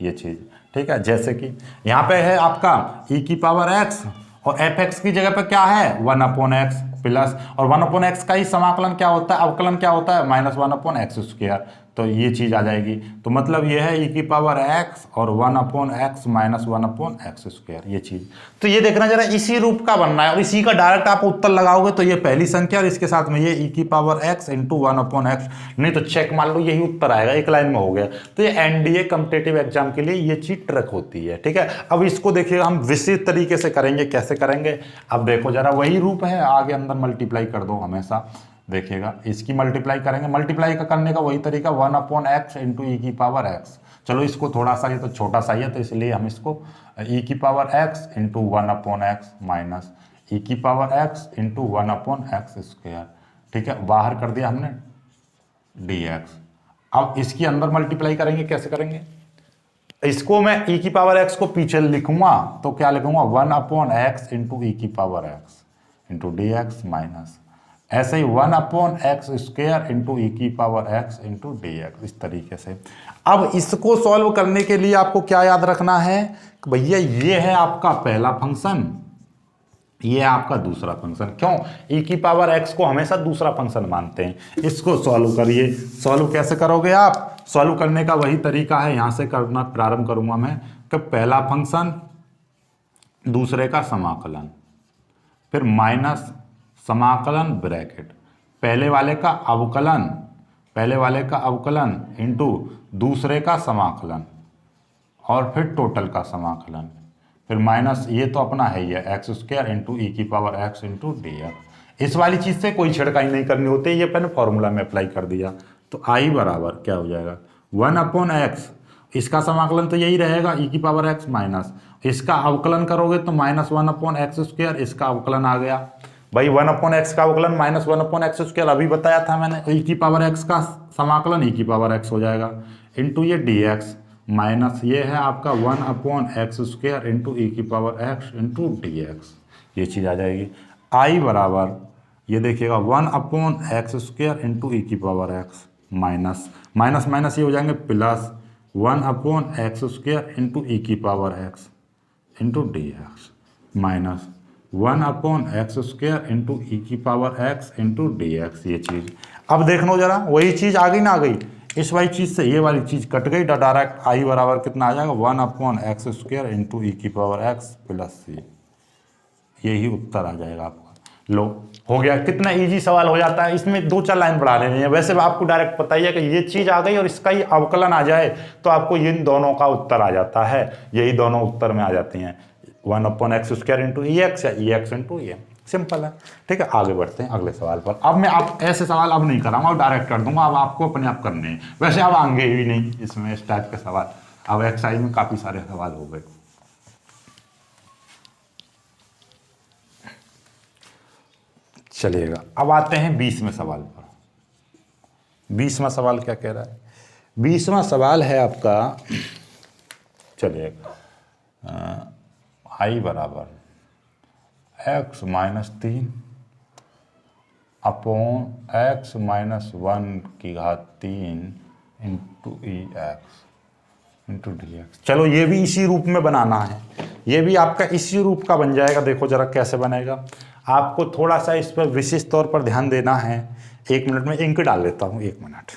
ये चीज। ठीक है, जैसे कि यहाँ पे है आपका ई की पावर एक्स, और एफ एक्स की जगह पे क्या है, 1/x प्लस, और 1/x का ही समाकलन क्या होता है, अवकलन क्या होता है, -1/x²। तो ये चीज आ जाएगी। तो मतलब ये है ई की पावर x और 1/x माइनस 1/x², ये चीज। तो ये देखना जरा, इसी रूप का बनना है, और इसी का डायरेक्ट आप उत्तर लगाओगे तो ये पहली संख्या, और इसके साथ में ये ई की पावर x इंटू 1/x, नहीं तो चेक मान लो यही उत्तर आएगा, एक लाइन में हो गया। तो ये एनडीए कॉम्पिटिटिव एग्जाम के लिए ये चीज ट्रिक होती है। ठीक है, अब इसको देखिएगा हम विशेष तरीके से करेंगे। कैसे करेंगे, अब देखो जरा, वही रूप है, आगे अंदर मल्टीप्लाई कर दो हमेशा। देखिएगा, इसकी मल्टीप्लाई करेंगे, मल्टीप्लाई का करने का वही तरीका, 1/x इंटू ई की पावर एक्स। चलो इसको थोड़ा सा, ये तो छोटा सा ही है, तो इसलिए हम इसको ई की power x into 1/x minus e की पावर एक्स इंटू 1/x²। ठीक है, बाहर कर दिया हमने dx। अब इसकी अंदर मल्टीप्लाई करेंगे, कैसे करेंगे, इसको मैं ई की पावर एक्स को पीछे लिखूंगा तो क्या लिखूंगा, 1/x इंटू ई की power x into dx minus, ऐसे ही 1/x² इंटू ई की पावर x इंटू dx, इस तरीके से। अब इसको सॉल्व करने के लिए आपको क्या याद रखना है कि भैया ये है आपका पहला फंक्शन, ये है आपका दूसरा फंक्शन। क्यों, ई की पावर x को हमेशा दूसरा फंक्शन मानते हैं। इसको सॉल्व करिए। सॉल्व कैसे करोगे आप, सॉल्व करने का वही तरीका है, यहां से करना प्रारंभ करूंगा मैं कि पहला फंक्शन, दूसरे का समाकलन, फिर माइनस समाकलन ब्रैकेट, पहले वाले का अवकलन इंटू दूसरे का समाकलन, और फिर टोटल का समाकलन, फिर माइनस ये तो अपना है ही है एक्स स्क्वायर इंटू ई की power x into d x. इस वाली चीज़ से कोई छिड़काई नहीं करनी होती, ये मैंने फॉर्मूला में अप्लाई कर दिया। तो आई बराबर क्या हो जाएगा 1/x, इसका समाकलन तो यही रहेगा ई की पावर एक्स माइनस, इसका अवकलन करोगे तो -1/x², इसका अवकलन आ गया भाई 1/x का अवकलन -1/x², अभी बताया था मैंने। ई की पावर एक्स का समाकलन ई की पावर एक्स हो जाएगा इंटू ये dx माइनस ये है आपका 1/x² इंटू ई की पावर एक्स इंटू dx, ये चीज़ आ जाएगी। आई बराबर ये देखिएगा 1/x² इंटू ई की power x minus minus minus ये हो जाएंगे प्लस 1/x² इंटू ई की power x into dx minus 1/x² into e की पावर एक्स इंटू dx, ये चीज़। अब देख लो जरा, वही चीज़ आ गई ना, आ गई। इस वाली चीज़ से ये वाली चीज़ कट गई, डायरेक्ट आई बराबर कितना आ जाएगा 1/x² इंटू ई की पावर एक्स प्लस सी, यही उत्तर आ जाएगा आपका। लो हो गया, कितना इजी सवाल हो जाता है, इसमें 2-4 लाइन बढ़ा लेनी है। वैसे आपको डायरेक्ट पता ही है कि ये चीज़ आ गई और इसका ही अवकलन आ जाए तो आपको इन दोनों का उत्तर आ जाता है, यही दोनों उत्तर में आ जाती हैं 1/x² इंटू ई एक्स या ई एक्स इंटू ई, सिंपल है। ठीक है, आगे बढ़ते हैं अगले सवाल पर। अब मैं आप ऐसे सवाल अब नहीं कराऊंगा, अब डायरेक्ट कर दूंगा, अब आपको अपने आप करने हैं। वैसे अब आएंगे भी नहीं इसमें इस टाइप के सवाल, अब एक्सरसाइज में काफ़ी सारे सवाल हो गए। चलिएगा, अब आते हैं 20वें सवाल पर। 20वां सवाल क्या कह रहा है? 20वां सवाल है आपका, चलिएगा, आई बराबर x-3 अपॉन x-1/3 इंटू ई एक्स इंटू डी एक्स। चलो ये भी इसी रूप में बनाना है, ये भी आपका इसी रूप का बन जाएगा। देखो जरा कैसे बनेगा, आपको थोड़ा सा इस पर विशेष तौर पर ध्यान देना है। 1 मिनट में इंक डाल लेता हूँ, 1 मिनट।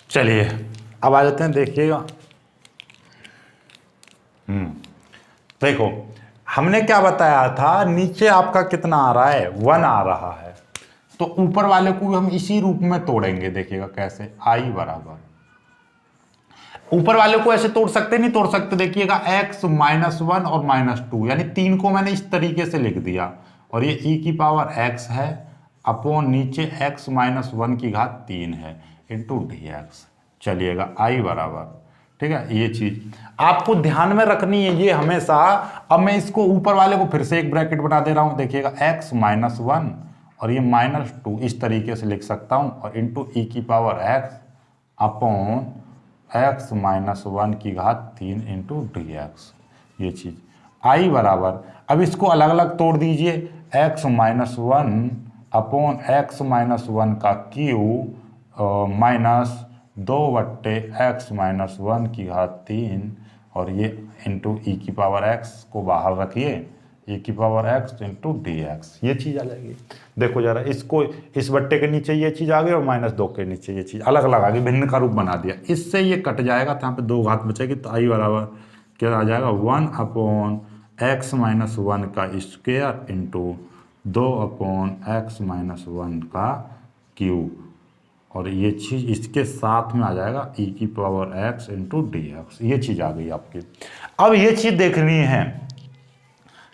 चलिए अब आ जाते हैं, देखिएगा। देखो हमने क्या बताया था, नीचे आपका कितना आ रहा है 1 आ रहा है, तो ऊपर वाले को हम इसी रूप में तोड़ेंगे। देखिएगा कैसे, आई बराबर, ऊपर वाले को ऐसे तोड़ सकते नहीं तोड़ सकते, देखिएगा x-1 और -2, यानी 3 को मैंने इस तरीके से लिख दिया, और ये e की पावर x है अपॉन नीचे x-1/3 है इंटू dx। चलिएगा आई बराबर, ठीक है, ये चीज आपको ध्यान में रखनी है ये हमेशा। अब मैं इसको ऊपर वाले को फिर से एक ब्रैकेट बना दे रहा हूं, देखिएगा x-1 और ये -2 इस तरीके से लिख सकता हूं, और इंटू ई की power x upon x-1/3 into dx, ये चीज। आई बराबर, अब इसको अलग अलग तोड़ दीजिए, x-1 अपॉन x-1 का क्यू माइनस 2/x-1/3 और ये इंटू ई की पावर x को बाहर रखिए, ई की पावर x इंटू dx, ये चीज़ आ जाएगी। देखो जरा, इसको इस बट्टे के नीचे ये चीज़ आ गई और -2 के नीचे ये चीज़ अलग अलग आ गई, भिन्न का रूप बना दिया। इससे ये कट जाएगा तो यहाँ पे 2 घात बचेगी, तो आई बराबर क्या आ जाएगा 1/x-1 का स्क्वायर इंटू 2/x-1 का क्यूब, और ये चीज़ इसके साथ में आ जाएगा ई की पावर x इंटू dx, ये चीज़ आ गई आपकी। अब ये चीज़ देखनी है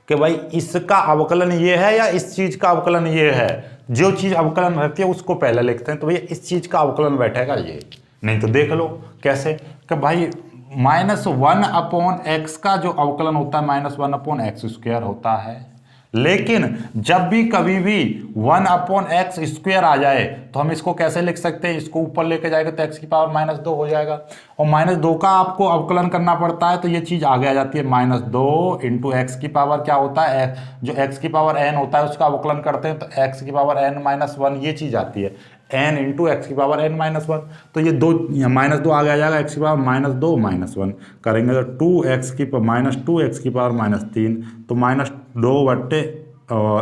कि भाई इसका अवकलन ये है या इस चीज़ का अवकलन ये है। जो चीज़ अवकलन रहती है उसको पहले लिखते हैं, तो भैया इस चीज़ का अवकलन बैठेगा ये, नहीं तो देख लो कैसे कि भाई -1/x का जो अवकलन होता है -1/x² होता है, लेकिन जब भी कभी भी 1/x² आ जाए तो हम इसको कैसे लिख सकते हैं, इसको ऊपर लेके जाएगा तो x की पावर -2 हो जाएगा, और -2 का आपको अवकलन करना पड़ता है तो ये चीज आगे आ जाती है। -2 इंटू एक्स की पावर क्या होता है, जो x की पावर n होता है उसका अवकलन करते हैं तो x की पावर n-1 ये चीज आती है, n इंटू एक्स की पावर n-1। तो ये -2 आगे आ जाएगा, x की पावर -2 -1 करेंगे तो 2x की -2x की पावर -3, तो -2 बट्टे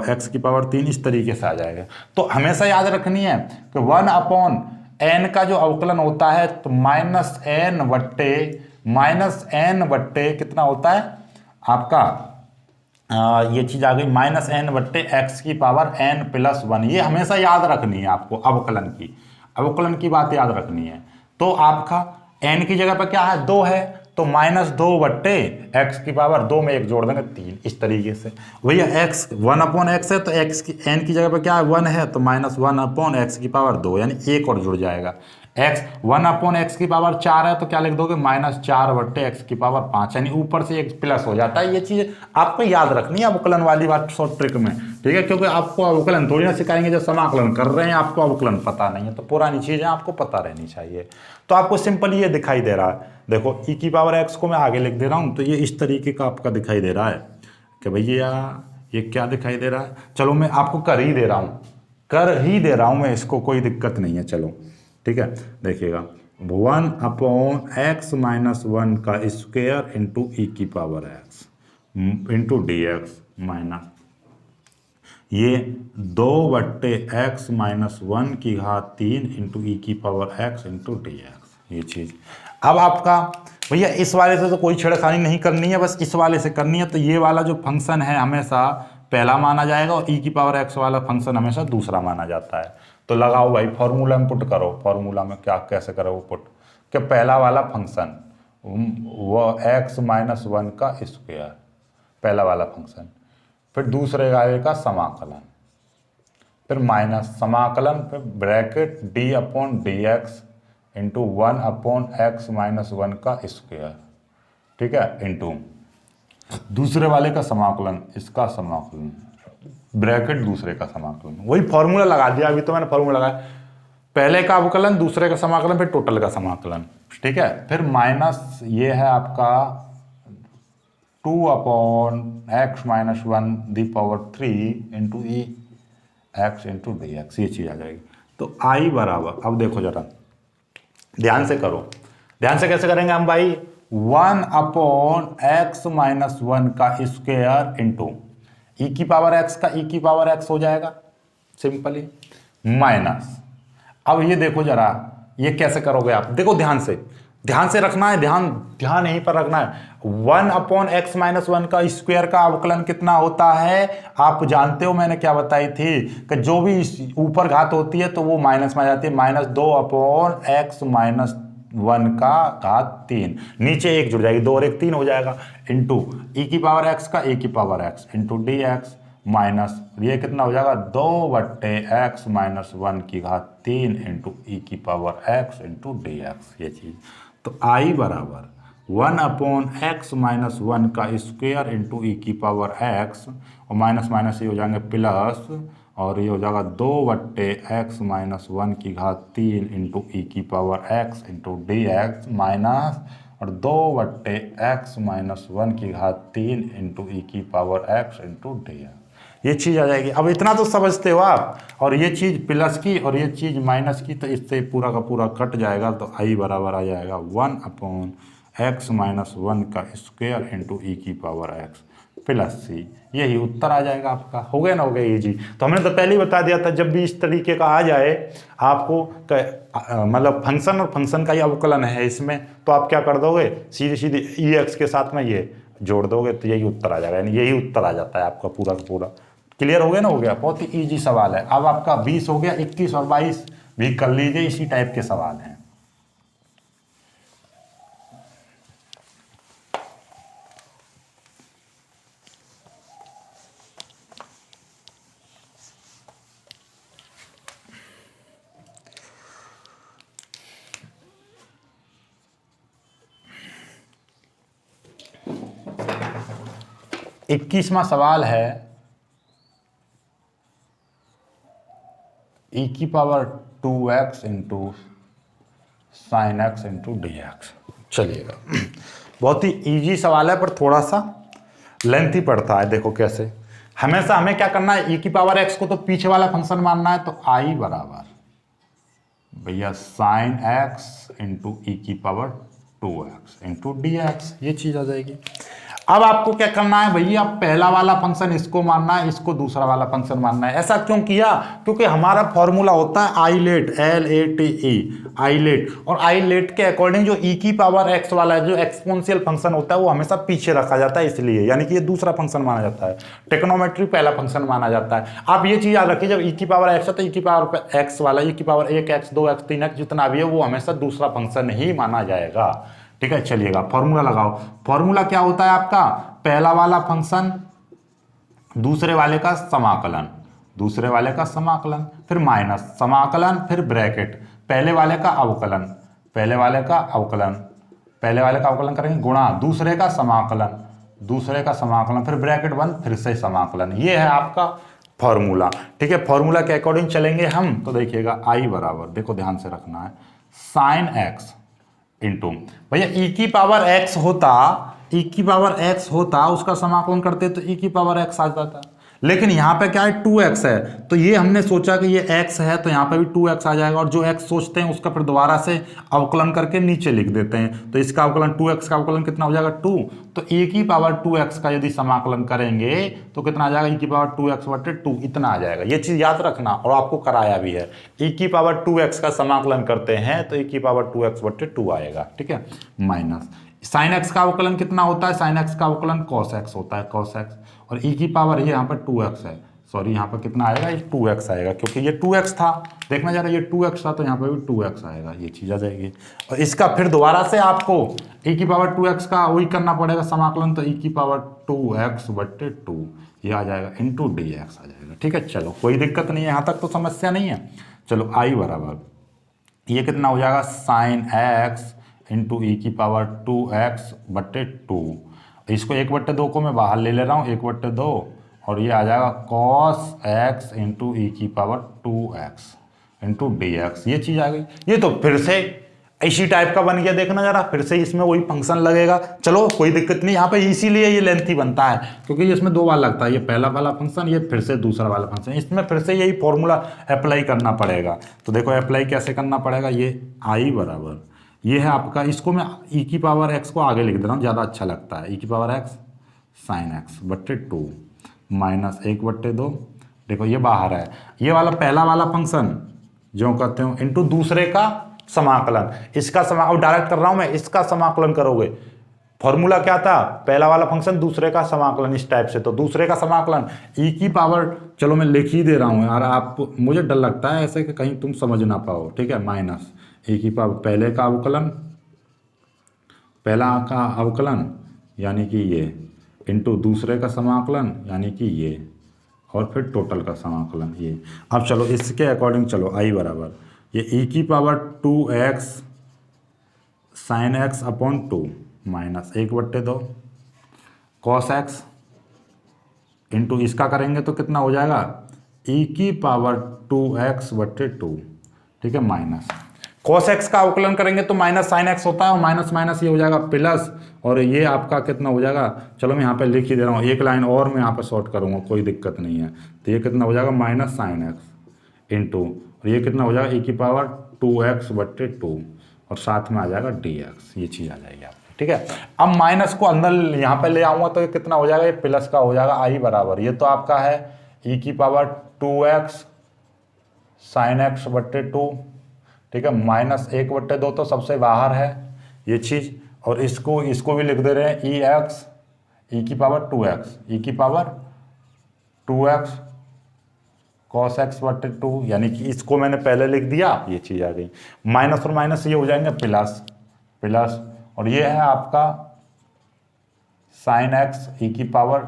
x की पावर 3 इस तरीके से आ जाएगा। तो हमेशा याद रखनी है कि 1/n का जो अवकलन होता है तो -n बट्टे कितना होता है आपका, ये चीज आ गई -n/x की पावर n+1। ये हमेशा याद रखनी है आपको, अवकलन की बात याद रखनी है। तो आपका n की जगह पर क्या है, 2 है, तो -2/x की पावर 2 में 1 जोड़ देंगे 3, इस तरीके से। भैया x 1/x है तो x की n की जगह पर क्या है 1 है, तो -1/x की पावर 2 यानी 1 और जुड़ जाएगा। x 1/x की पावर 4 है तो क्या लिख दोगे, -4/x की पावर 5, यानी ऊपर से एक प्लस हो जाता है। ये चीज आपको याद रखनी है अवकलन वाली बात शॉर्ट ट्रिक में, ठीक है, क्योंकि आपको अवकलन थोड़ी ना सिखाएंगे, जब समाकलन कर रहे हैं आपको अवकलन पता नहीं है, तो पुरानी चीजें आपको पता रहनी चाहिए। तो आपको सिंपल ये दिखाई दे रहा है, देखो e की पावर x को मैं आगे लिख दे रहा हूं, तो ये इस तरीके का आपका दिखाई दे रहा है कि भैया ये क्या दिखाई दे रहा है। चलो मैं आपको कर ही दे रहा हूं मैं इसको, कोई दिक्कत नहीं है। चलो ठीक है, देखिएगा 1/x-1 का स्क्वायर इंटू ई की power x into dx minus ये 2/x-1 की घात 3 इंटू ई की पावर x इंटू dx, ये चीज। अब आपका भैया इस वाले से तो कोई छेड़खानी नहीं करनी है, बस इस वाले से करनी है। तो ये वाला जो फंक्शन है हमेशा पहला माना जाएगा और ई की पावर x वाला फंक्शन हमेशा दूसरा माना जाता है। तो लगाओ भाई, फॉर्मूला में पुट करो, फॉर्मूला में क्या कैसे करो पुट, कि पहला वाला फंक्शन वो x-1 का स्क्वायर, पहला वाला फंक्शन, फिर दूसरे वाले का समाकलन, फिर माइनस समाकलन, फिर ब्रैकेट d/dx इंटू 1/x-1 का स्क्वायर, ठीक है, इंटू दूसरे वाले का समाकलन, इसका समाकलन, ब्रैकेट दूसरे का समाकलन। वही फॉर्मूला लगा दिया, अभी तो मैंने फॉर्मूला लगाया, पहले का अवकलन, दूसरे का समाकलन, फिर टोटल का समाकलन, ठीक है। फिर माइनस ये है आपका 2/x-1 इंटू ई एक्स इंटू dx, ये चीज आ जाएगी। तो आई बराबर, अब देखो जरा ध्यान से करो, ध्यान से कैसे करेंगे हम भाई, 1/x-1 का स्क्वायर इंटू ई की पावर x का ई की पावर x हो जाएगा सिंपली, माइनस, अब ये देखो जरा ये कैसे करोगे आप, देखो ध्यान से रखना है, ध्यान यहीं पर रखना है। 1/x-1 का स्क्वायर का अवकलन कितना होता है आप जानते हो, मैंने क्या बताई थी कि जो भी ऊपर घात होती है तो वो माइनस में आ जाती है, -2/x-1 का घात 3, नीचे 1 जुड़ जाएगी, 2 और 1 3 हो जाएगा, इंटू ई की पावर x का ई की power x into dx minus ये कितना हो जाएगा 2/x-1 की घात 3 इंटू ई की पावर x इंटू dx, ये चीज। तो आई बराबर 1/x-1 का स्क्वायर इंटू ई की पावर x और माइनस माइनस ये हो जाएंगे प्लस, और ये हो जाएगा 2/x-1 की घात 3 इंटू ई की power x into dx minus और 2/x-1 की घात 3 इंटू ई की पावर x इंटू dx, ये चीज आ जाएगी। अब इतना तो समझते हो आप, और ये चीज प्लस की और ये चीज माइनस की, तो इससे पूरा का पूरा कट जाएगा, तो आई बराबर आ जाएगा 1/x-1 का स्क्वायर इंटू ई की पावर x प्लस सी, यही उत्तर आ जाएगा आपका। हो गया ना, हो गया इजी। तो हमने तो पहले ही बता दिया था जब भी इस तरीके का आ जाए आपको मतलब फंक्शन और फंक्शन का ही अवकलन है इसमें, तो आप क्या कर दोगे, सीधे सीधे ई एक्स के साथ में ये जोड़ दोगे तो यही उत्तर आ जाएगा, यानी यही उत्तर आ जाता है आपका पूरा का पूरा। क्लियर हो गया ना, हो गया, बहुत ही ईजी सवाल है। अब आपका 20 हो गया, 21 और 22 भी कर लीजिए, इसी टाइप के सवाल हैं। इक्कीसवां सवाल है, ई की power 2x into sine x into d x. चलिएगा, बहुत ही इजी सवाल है पर थोड़ा सा लेंथी पड़ता है। देखो कैसे, हमेशा हमें क्या करना है, ई की पावर एक्स को तो पीछे वाला फंक्शन मानना है, तो आई बराबर भैया साइन एक्स इंटू ई की power 2x into d x, ये चीज आ जाएगी। अब आपको क्या करना है भैया, पहला वाला फंक्शन इसको मानना है, इसको दूसरा वाला फंक्शन मानना है। ऐसा क्यों किया, क्योंकि हमारा फॉर्मूला होता है आईलेट, LATE, आईलेट, और आईलेट के अकॉर्डिंग जो ई की पावर एक्स वाला है, जो एक्सपोनेंशियल फंक्शन होता है, वो हमेशा पीछे रखा जाता है, इसलिए यानी कि ये दूसरा फंक्शन माना जाता है, ट्रिग्नोमेट्री पहला फंक्शन माना जाता है। आप ये चीज याद रखिए, जब ई की पावर एक्स है तो ई की पावर एक्स वाला, ई की पावर 1x 2x 3x जितना भी है वो हमेशा दूसरा फंक्शन ही माना जाएगा। ठीक है, चलिएगा फॉर्मूला लगाओ। फॉर्मूला क्या होता है आपका, पहला वाला फंक्शन दूसरे वाले का समाकलन, दूसरे वाले का समाकलन, फिर माइनस समाकलन, फिर ब्रैकेट, पहले वाले का अवकलन, पहले वाले का अवकलन, पहले वाले का अवकलन करेंगे, गुणा दूसरे का समाकलन, दूसरे का समाकलन, फिर ब्रैकेट बंद, फिर से समाकलन। ये है आपका फॉर्मूला। ठीक है, फॉर्मूला के अकॉर्डिंग चलेंगे हम, तो देखिएगा आई बराबर, देखो ध्यान से रखना है, साइन एक्स इंटू भैया ई की पावर एक्स होता, ई की पावर एक्स होता, उसका समाकलन करते तो ई की पावर एक्स आ जाता, लेकिन यहाँ पे क्या है 2x है, तो ये हमने सोचा कि ये x है तो यहाँ पे भी 2x आ जाएगा, और जो x सोचते हैं उसका फिर दोबारा से अवकलन करके नीचे लिख देते हैं, तो इसका अवकलन 2x का अवकलन कितना हो जाएगा 2, तो e की पावर 2x का यदि समाकलन करेंगे तो कितना आ जाएगा, e की पावर 2x बटे 2 इतना आ जाएगा। ये चीज याद रखना, और आपको कराया भी है, e की पावर 2x का समाकलन करते हैं तो e की पावर 2x बटे 2 आएगा। ठीक है, माइनस साइन एक्स का अवकलन कितना होता है, साइन एक्स का अवकलन कॉस एक्स होता है, कॉस एक्स, और ई की पावर ये यहाँ पर 2x है, सॉरी यहाँ पर कितना आएगा, ये 2x आएगा, क्योंकि ये 2x था, देखना जरा ये 2x था तो यहाँ पर भी 2x आएगा, ये चीज़ आ जाएगी। और इसका फिर दोबारा से आपको ई की पावर 2x का वही करना पड़ेगा समाकलन, तो ई की पावर 2x बटे 2 ये आ जाएगा, इंटू डी एक्स आ जाएगा। ठीक है, चलो कोई दिक्कत नहीं है, यहाँ तक तो समस्या नहीं है। चलो आई बराबर ये कितना हो जाएगा, साइन एक्स इंटू ई की पावर 2x बटे 2, इसको 1/2 को मैं बाहर ले रहा हूँ, 1/2, और ये आ जाएगा कॉस एक्स इंटू ई की power 2x into d x, ये चीज़ आ गई। ये तो फिर से इसी टाइप का बन गया, देखना जरा, फिर से इसमें वही फंक्शन लगेगा। चलो कोई दिक्कत नहीं, यहाँ पे इसीलिए ये लेंथी बनता है, क्योंकि इसमें दो बार लगता है, ये पहला वाला फंक्शन, ये फिर से दूसरा वाला फंक्शन, इसमें फिर से यही फॉर्मूला अप्लाई करना पड़ेगा। तो देखो अप्लाई कैसे करना पड़ेगा, ये आई बराबर ये है आपका, इसको मैं ई की पावर एक्स को आगे लिख दे रहा हूँ, ज़्यादा अच्छा लगता है, ई की पावर एक्स साइन एक्स बटे 2 माइनस 1/2, देखो ये बाहर है, ये वाला पहला वाला फंक्शन जो कहते हो इंटू दूसरे का समाकलन, इसका समाकलन डायरेक्ट कर रहा हूँ मैं, इसका समाकलन करोगे, फॉर्मूला क्या था, पहला वाला फंक्शन दूसरे का समाकलन, इस टाइप से, तो दूसरे का समाकलन ई की पावर, चलो मैं लिख ही दे रहा हूँ यार, आप मुझे डर लगता है ऐसे कि कहीं तुम समझ ना पाओ। ठीक है, माइनस ए की पावर पहले का अवकलन, पहला का अवकलन यानी कि ये, इंटू दूसरे का समाकलन यानी कि ये, और फिर टोटल का समाकलन ये। अब चलो इसके अकॉर्डिंग चलो आई बराबर ये ई की power 2x sine x upon 2 minus 1/2 cos x into इसका करेंगे तो कितना हो जाएगा, ई की पावर 2x बटे 2। ठीक है, माइनस कॉस एक्स का अवकलन करेंगे तो माइनस साइन एक्स होता है, और माइनस माइनस ये हो जाएगा प्लस, और ये आपका कितना हो जाएगा, चलो मैं यहाँ पे लिख ही दे रहा हूँ, एक लाइन और मैं यहाँ पे शॉर्ट करूँगा, कोई दिक्कत नहीं है। तो ये कितना हो जाएगा, माइनस साइन एक्स इंटू, और ये कितना हो जाएगा, ई की पावर 2x बटे 2, और साथ में आ जाएगा डी एक्स, ये चीज़ आ जाएगी आपकी। ठीक है, अब माइनस को अंदर यहाँ पे ले आऊँगा तो ये कितना हो जाएगा, ये प्लस का हो जाएगा, आई बराबर ये तो आपका है ई की पावर 2x साइन एक्स बटे 2। ठीक है, माइनस 1/2 तो सबसे बाहर है ये चीज़, और इसको भी लिख दे रहे हैं ई एक्स ई की पावर 2x, ई की पावर 2x कॉस एक्स बटे 2, यानी कि इसको मैंने पहले लिख दिया, ये चीज़ आ गई, माइनस और माइनस ये हो जाएंगे प्लस प्लस, और ये है आपका साइन एक्स ई की power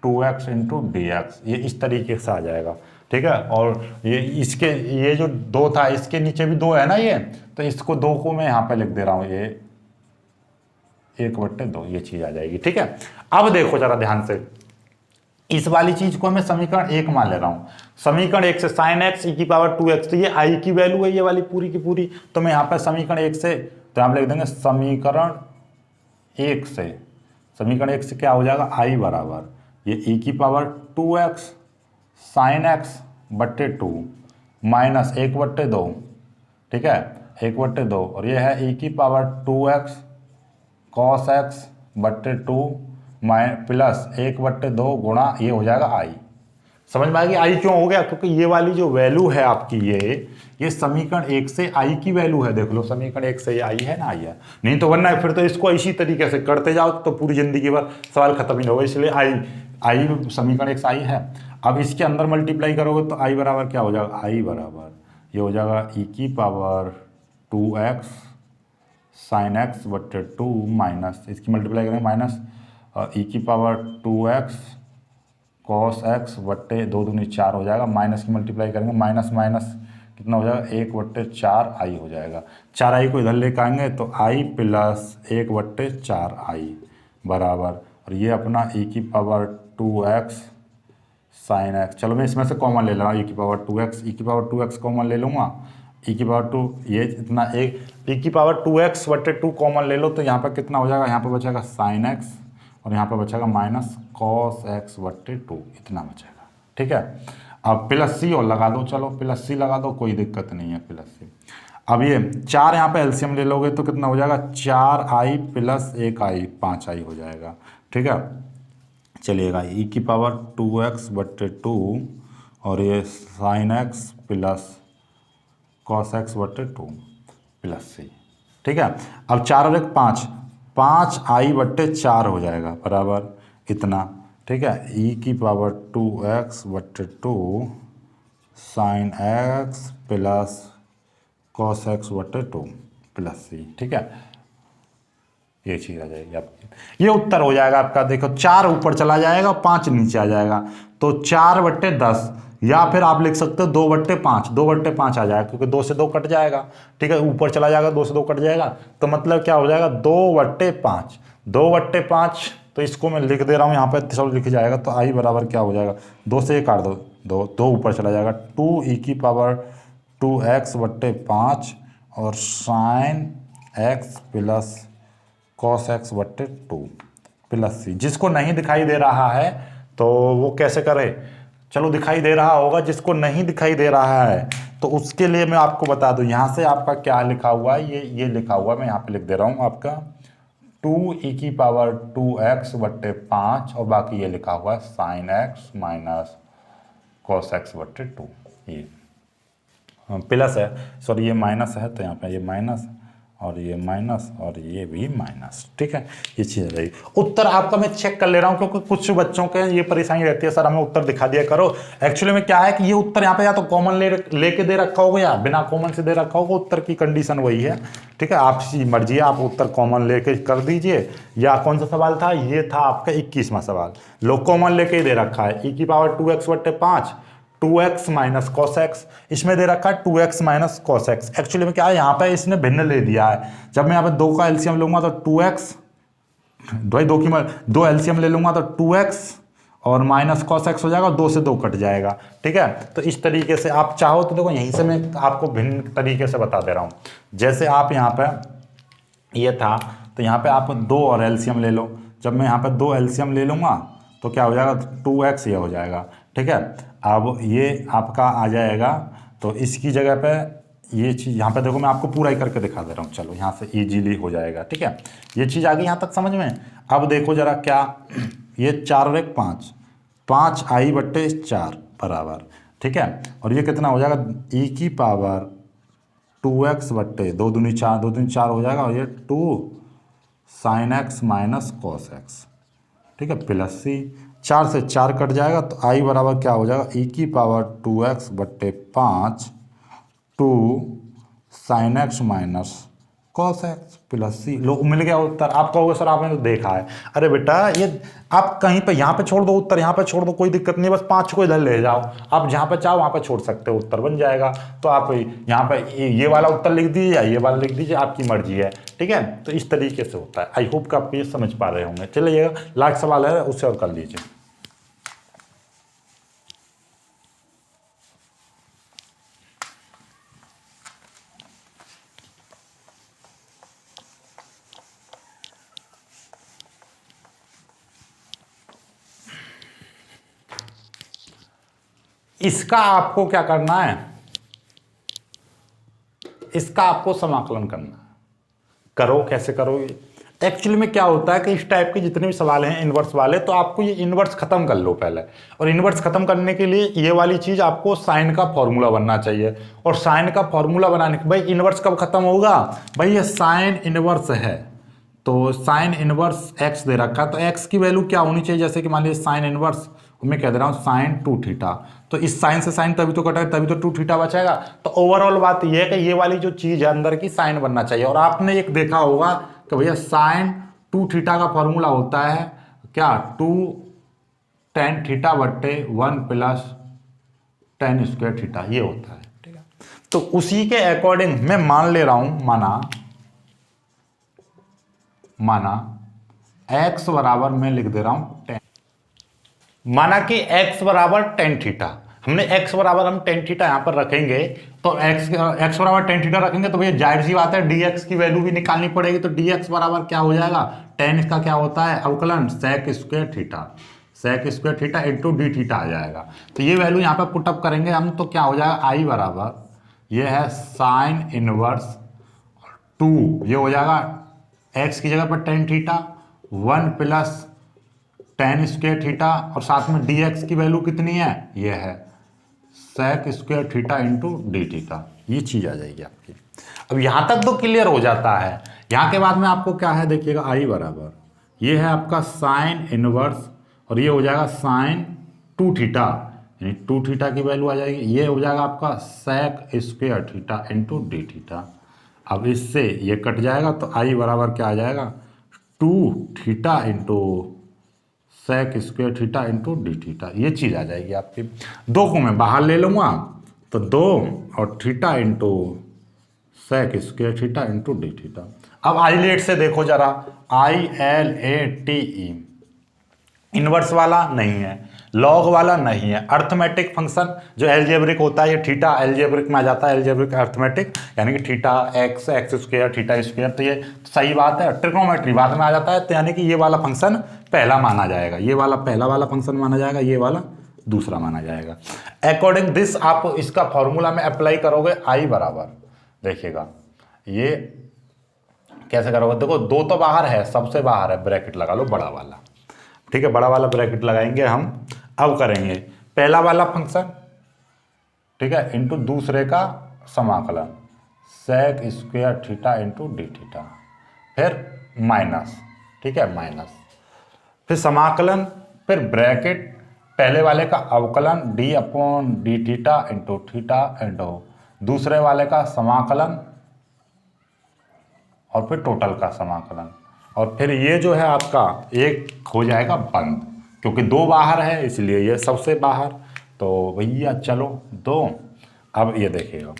2x into d x, ये इस तरीके से आ जाएगा। ठीक है, और ये इसके ये जो 2 था इसके नीचे भी 2 है ना ये, तो इसको 2 को मैं यहाँ पे लिख दे रहा हूँ, ये 1/2 ये चीज़ आ जाएगी। ठीक है, अब देखो जरा ध्यान से, इस वाली चीज को मैं समीकरण 1 मान ले रहा हूं। समीकरण 1 से साइन एक्स ई की पावर 2x, तो ये आई की वैल्यू है ये वाली पूरी की पूरी। तो मैं यहाँ पर समीकरण 1 से तो आप लिख देंगे समीकरण 1 से, समीकरण 1 से क्या हो जाएगा, आई बराबर ये ई की पावर 2x साइन एक्स बट्टे 2 माइनस 1/2, ठीक है 1/2, और ये है ई की पावर 2x कॉस एक्स बट्टे 2 प्लस 1/2 गुणा ये हो जाएगा आई। समझ में आएगी आई क्यों हो गया, क्योंकि ये वाली जो वैल्यू है आपकी ये समीकरण 1 से आई की वैल्यू है। देख लो समीकरण 1 से ये आई है ना, आई है, नहीं तो वरना फिर तो इसको इसी तरीके से करते जाओ तो पूरी जिंदगी भर सवाल खत्म ही होगा। इसलिए आई समीकरण 1 से आई है। अब इसके अंदर मल्टीप्लाई करोगे तो आई बराबर क्या हो जाएगा, आई बराबर ये हो जाएगा ई की पावर 2x साइन एक्स बट्टे 2 माइनस इसकी मल्टीप्लाई करेंगे माइनस ई की पावर 2x कॉस एक्स बट्टे 2 दूनी 4 हो जाएगा, माइनस की मल्टीप्लाई करेंगे माइनस माइनस कितना हो जाएगा 1/4 आई हो जाएगा। 4 आई को इधर लेकर आएंगे तो आई प्लस 1/4 आई बराबर, और ये अपना ई की पावर 2x साइन एक्स, चलो मैं इसमें से कॉमन ले रहा हूँ ई की पावर 2x, ई की पावर 2x कॉमन ले लूँगा, ई की पावर 2 ये इतना एक ई की पावर 2x बट्टे 2 कॉमन ले लो तो यहाँ पर कितना हो जाएगा, यहाँ पर बचेगा साइन एक्स और यहाँ पर बचेगा माइनस कॉस एक्स बट्टे 2, इतना बचेगा, ठीक है। अब प्लस सी और लगा दो, चलो प्लस सी लगा दो, कोई दिक्कत नहीं है प्लस सी। अब ये 4 यहाँ पे एलसीएम ले लोगे तो कितना हो जाएगा 4i प्लस 1i 5i हो जाएगा, ठीक है। चलिएगा ई की पावर 2x बट्टे 2 और ये sine x plus cos x बट्टे 2 प्लस सी, ठीक है। अब 4 और 1 5i बट्टे 4 हो जाएगा बराबर इतना, ठीक है। ई की पावर 2x बट्टे 2 sine x plus cos x बट्टे 2 प्लस सी, ठीक है। ये चीज़ आ जाएगी आपकी, ये उत्तर हो जाएगा आपका। देखो 4 ऊपर चला जाएगा 5 नीचे आ जाएगा, तो 4/10 या फिर आप लिख सकते हो 2/5, 2/5 आ जाएगा क्योंकि 2 से 2 कट जाएगा, ठीक है। ऊपर चला जाएगा 2 से 2 कट जाएगा, तो मतलब क्या हो जाएगा 2/5, 2/5। तो इसको मैं लिख दे रहा हूँ यहाँ पे, सब लिख जाएगा। तो आई बराबर क्या हो जाएगा, 2 से 1 काट दो, 2 ऊपर चला जाएगा, 2 की पावर 2x बट्टे 5 और sine x plus cos x बट्टे 2 प्लस सी। जिसको नहीं दिखाई दे रहा है तो वो कैसे करे, चलो दिखाई दे रहा होगा, जिसको नहीं दिखाई दे रहा है तो उसके लिए मैं आपको बता दूं, यहाँ से आपका क्या लिखा हुआ है, ये लिखा हुआ है, मैं यहाँ पे लिख दे रहा हूँ आपका 2 की पावर 2x बट्टे 5 और बाकी ये लिखा हुआ है sign x minus cos x बट्टे 2। ये प्लस है, सॉरी ये माइनस है, तो यहाँ पे ये माइनस और ये माइनस और ये भी माइनस, ठीक है। ये चीज़ रहेगी। उत्तर आपका मैं चेक कर ले रहा हूँ क्योंकि कुछ बच्चों के ये परेशानी रहती है, सर हमें उत्तर दिखा दिया करो। एक्चुअली में क्या है कि ये उत्तर यहाँ पे या तो कॉमन लेके दे रखा होगा या बिना कॉमन से दे रखा होगा, उत्तर की कंडीशन वही है, ठीक है। आपकी मर्जी है, आप उत्तर कॉमन लेके कर दीजिए। या कौन सा सवाल था, ये था आपका 21वां सवाल, लो कॉमन लेके ही दे रखा है, ई की पावर 2x बट्टे 5 2x माइनस कॉस एक्स, इसमें दे रखा है 2x minus cos x. Actually में क्या है, यहाँ पे इसने भिन्न ले दिया है। जब मैं यहाँ पे 2 का एलसीएम लूंगा तो 2x, 2 एलसीएम ले लूंगा तो 2x और माइनस कॉस एक्स हो जाएगा, 2 से 2 कट जाएगा, ठीक है। तो इस तरीके से आप चाहो तो देखो, यहीं से मैं आपको भिन्न तरीके से बता दे रहा हूँ। जैसे आप यहाँ पे ये था तो यहाँ पे आप 2 और एलसीएम ले लो। जब मैं यहाँ पे 2 एलसीएम ले लूँगा तो क्या हो जाएगा 2x ये हो जाएगा, ठीक है। अब ये आपका आ जाएगा, तो इसकी जगह पे ये चीज़ यहाँ पे देखो, मैं आपको पूरा ही करके दिखा दे रहा हूँ, चलो यहाँ से इजीली हो जाएगा, ठीक है। ये चीज़ आ गई यहाँ तक समझ में। अब देखो जरा क्या, ये 4 और 1 5i बट्टे 4 बराबर, ठीक है। और ये कितना हो जाएगा, ई की पावर 2x बट्टे 2 दूनी 4, 2 दूनी 4 हो जाएगा, और ये 2 sine x minus cos x, ठीक है, प्लस सी। 4 से 4 कट जाएगा तो आई बराबर क्या हो जाएगा, ई की पावर 2x बट्टे 5 2 sine x minus cos x plus C. लो मिल गया उत्तर। आप कहोगे सर आपने तो देखा है, अरे बेटा ये आप कहीं पे यहाँ पे छोड़ दो उत्तर, यहाँ पे छोड़ दो, कोई दिक्कत नहीं, बस 5 को इधर ले जाओ, आप जहाँ पे चाहो वहाँ पे छोड़ सकते हो, उत्तर बन जाएगा। तो आप यहाँ पे ये वाला उत्तर लिख दीजिए या ये वाला लिख दीजिए, आपकी मर्जी है, ठीक है। तो इस तरीके से होता है। आई होप कि आप ये समझ पा रहे होंगे। चलिएगा लास्ट सवाल है, उससे और कर लीजिए। इसका आपको क्या करना है, इसका आपको समाकलन करना है। करो, कैसे करोगे? एक्चुअली में क्या होता है कि इस टाइप के जितने भी सवाल हैं इनवर्स वाले, तो आपको ये इनवर्स खत्म कर लो पहले, और इनवर्स खत्म करने के लिए ये वाली चीज आपको साइन का फॉर्मूला बनना चाहिए। और साइन का फॉर्मूला बनाने के भाई इनवर्स कब खत्म होगा, भाई ये साइन इनवर्स है, तो साइन इनवर्स एक्स दे रखा है, तो एक्स की वैल्यू क्या होनी चाहिए, जैसे कि मान लीजिए साइन इनवर्स मैं कह दे रहा हूँ साइन 2 थीटा, तो इस साइन से साइन तभी तो कटा है, तभी तो 2 थीटा बचेगा। तो ओवरऑल बात ये है कि ये वाली जो चीज है अंदर की साइन बनना चाहिए। और आपने एक देखा होगा कि भैया साइन 2 थीटा का फॉर्मूला होता है क्या, 2 tan थीटा बट्टे 1 प्लस tan स्क्वायर थीटा, ये होता है। ठीक है, तो उसी के अकॉर्डिंग मैं मान ले रहा हूं, माना x बराबर मैं लिख दे रहा हूं 10, माना कि x बराबर tan थीटा, हमने x बराबर हम tan थीटा यहां पर रखेंगे, तो x बराबर tan थीटा रखेंगे तो भैया जाहिर सी बात है dx की वैल्यू भी निकालनी पड़ेगी। तो dx बराबर क्या हो जाएगा, tan इसका क्या होता है अवकलन sec square theta into d theta आ जाएगा। तो ये वैल्यू यहाँ पर पुटअप करेंगे हम, तो क्या हो जाएगा i बराबर ये है साइन इनवर्स 2, ये हो जाएगा x की जगह पर tan theta 1 plus tan square theta, और साथ में dx की वैल्यू कितनी है, ये है sec square theta into d theta, ये चीज आ जाएगी आपकी। अब यहां तक तो क्लियर हो जाता है। यहां के बाद में आपको क्या है देखिएगा, i बराबर ये है आपका साइन इनवर्स, और ये हो जाएगा साइन 2 थीटा, यानी 2 थीटा की वैल्यू आ जाएगी, ये हो जाएगा आपका sec square theta into d theta. अब इससे ये कट जाएगा, तो i बराबर क्या आ जाएगा 2 theta into sec square theta into d theta, ये चीज़ आ जाएगी आपकी। 2 को मैं बाहर ले लूँगा, तो 2 और theta into sec square theta into d theta. अब आइलेट से देखो जरा, ILATE इनवर्स वाला नहीं है, लॉग वाला नहीं है, अर्थमेटिक फंक्शन जो एल्जेब्रिक होता है, ये थीटा एल्जेब्रिक में आ जाता है, एल्जेब्रिक अर्थमेटिक, यानी कि theta x square theta square, तो ये सही बात है। ट्रिग्नोमेट्री बाद में आ जाता है, तो यानी कि ये वाला फंक्शन पहला माना जाएगा, ये वाला पहला वाला फंक्शन माना जाएगा, ये वाला दूसरा माना जाएगा। अकॉर्डिंग दिस आप इसका फॉर्मूला में अप्लाई करोगे, आई बराबर देखिएगा ये कैसे करोगे, देखो 2 तो बाहर है, सबसे बाहर है, ब्रैकेट लगा लो बड़ा वाला, ठीक है, बड़ा वाला ब्रैकेट लगाएंगे हम। अब करेंगे पहला वाला फंक्शन, ठीक है, इंटू दूसरे का समाकलन sec square theta into d theta, फिर माइनस, ठीक है, माइनस, फिर समाकलन, फिर ब्रैकेट, पहले वाले का अवकलन d upon D theta into दूसरे वाले का समाकलन, और फिर टोटल का समाकलन, और फिर ये जो है आपका एक हो जाएगा बंद, क्योंकि 2 बाहर है इसलिए ये सबसे बाहर, तो भैया चलो 2। अब ये देखिएगा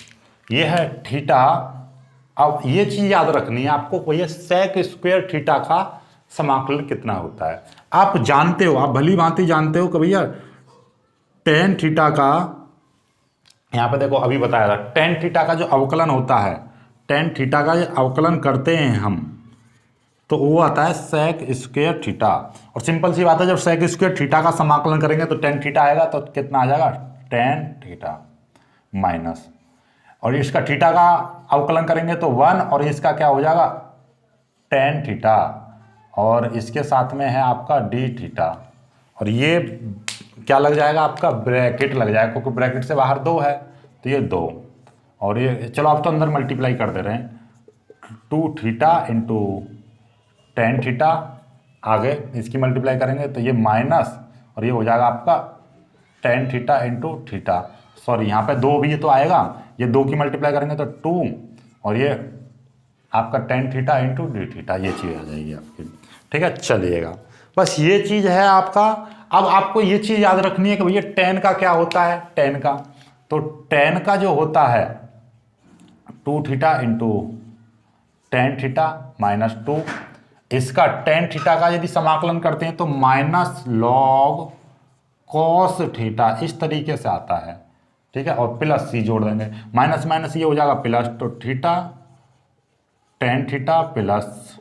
ये है थीटा। अब ये चीज़ याद रखनी है आपको, भैया sec स्क्वायर थीटा का समाकलन कितना होता है। आप जानते हो, आप भली भांति जानते हो कि भैया tan थीटा का, यहाँ पे देखो अभी बताया था, tan थीटा का जो अवकलन होता है, tan थीटा का जो अवकलन करते हैं हम, तो वो आता है sec स्क्वायर थीटा। और सिंपल सी बात है, जब sec स्क्वायर थीटा का समाकलन करेंगे तो tan थीटा आएगा, तो कितना आ जाएगा tan थीटा माइनस, और इसका थीटा का अवकलन करेंगे तो 1, और इसका क्या हो जाएगा tan थीटा, और इसके साथ में है आपका डी थीटा, और ये क्या लग जाएगा आपका ब्रैकेट लग जाएगा, क्योंकि ब्रैकेट से बाहर 2 है, तो ये 2, और ये चलो आप तो अंदर मल्टीप्लाई कर दे रहे हैं, 2 थीटा इंटू tan थीटा, आगे इसकी मल्टीप्लाई करेंगे तो ये माइनस, और ये हो जाएगा आपका tan theta into theta, sorry यहाँ पे 2 भी ये तो आएगा, ये 2 की मल्टीप्लाई करेंगे तो 2, और ये आपका tan theta into d theta, ये चीज़ आ जाएगी आपकी। ठीक है, चलिएगा, बस ये चीज़ है आपका। अब आपको ये चीज़ याद रखनी है कि भैया tan का क्या होता है, tan का, तो tan का जो होता है 2 theta into tan theta minus 2, इसका tan थीटा का यदि समाकलन करते हैं तो माइनस लॉग कॉस थीटा, इस तरीके से आता है, ठीक है, और प्लस सी जोड़ देंगे, माइनस माइनस ये हो जाएगा प्लस, तो theta tan theta plus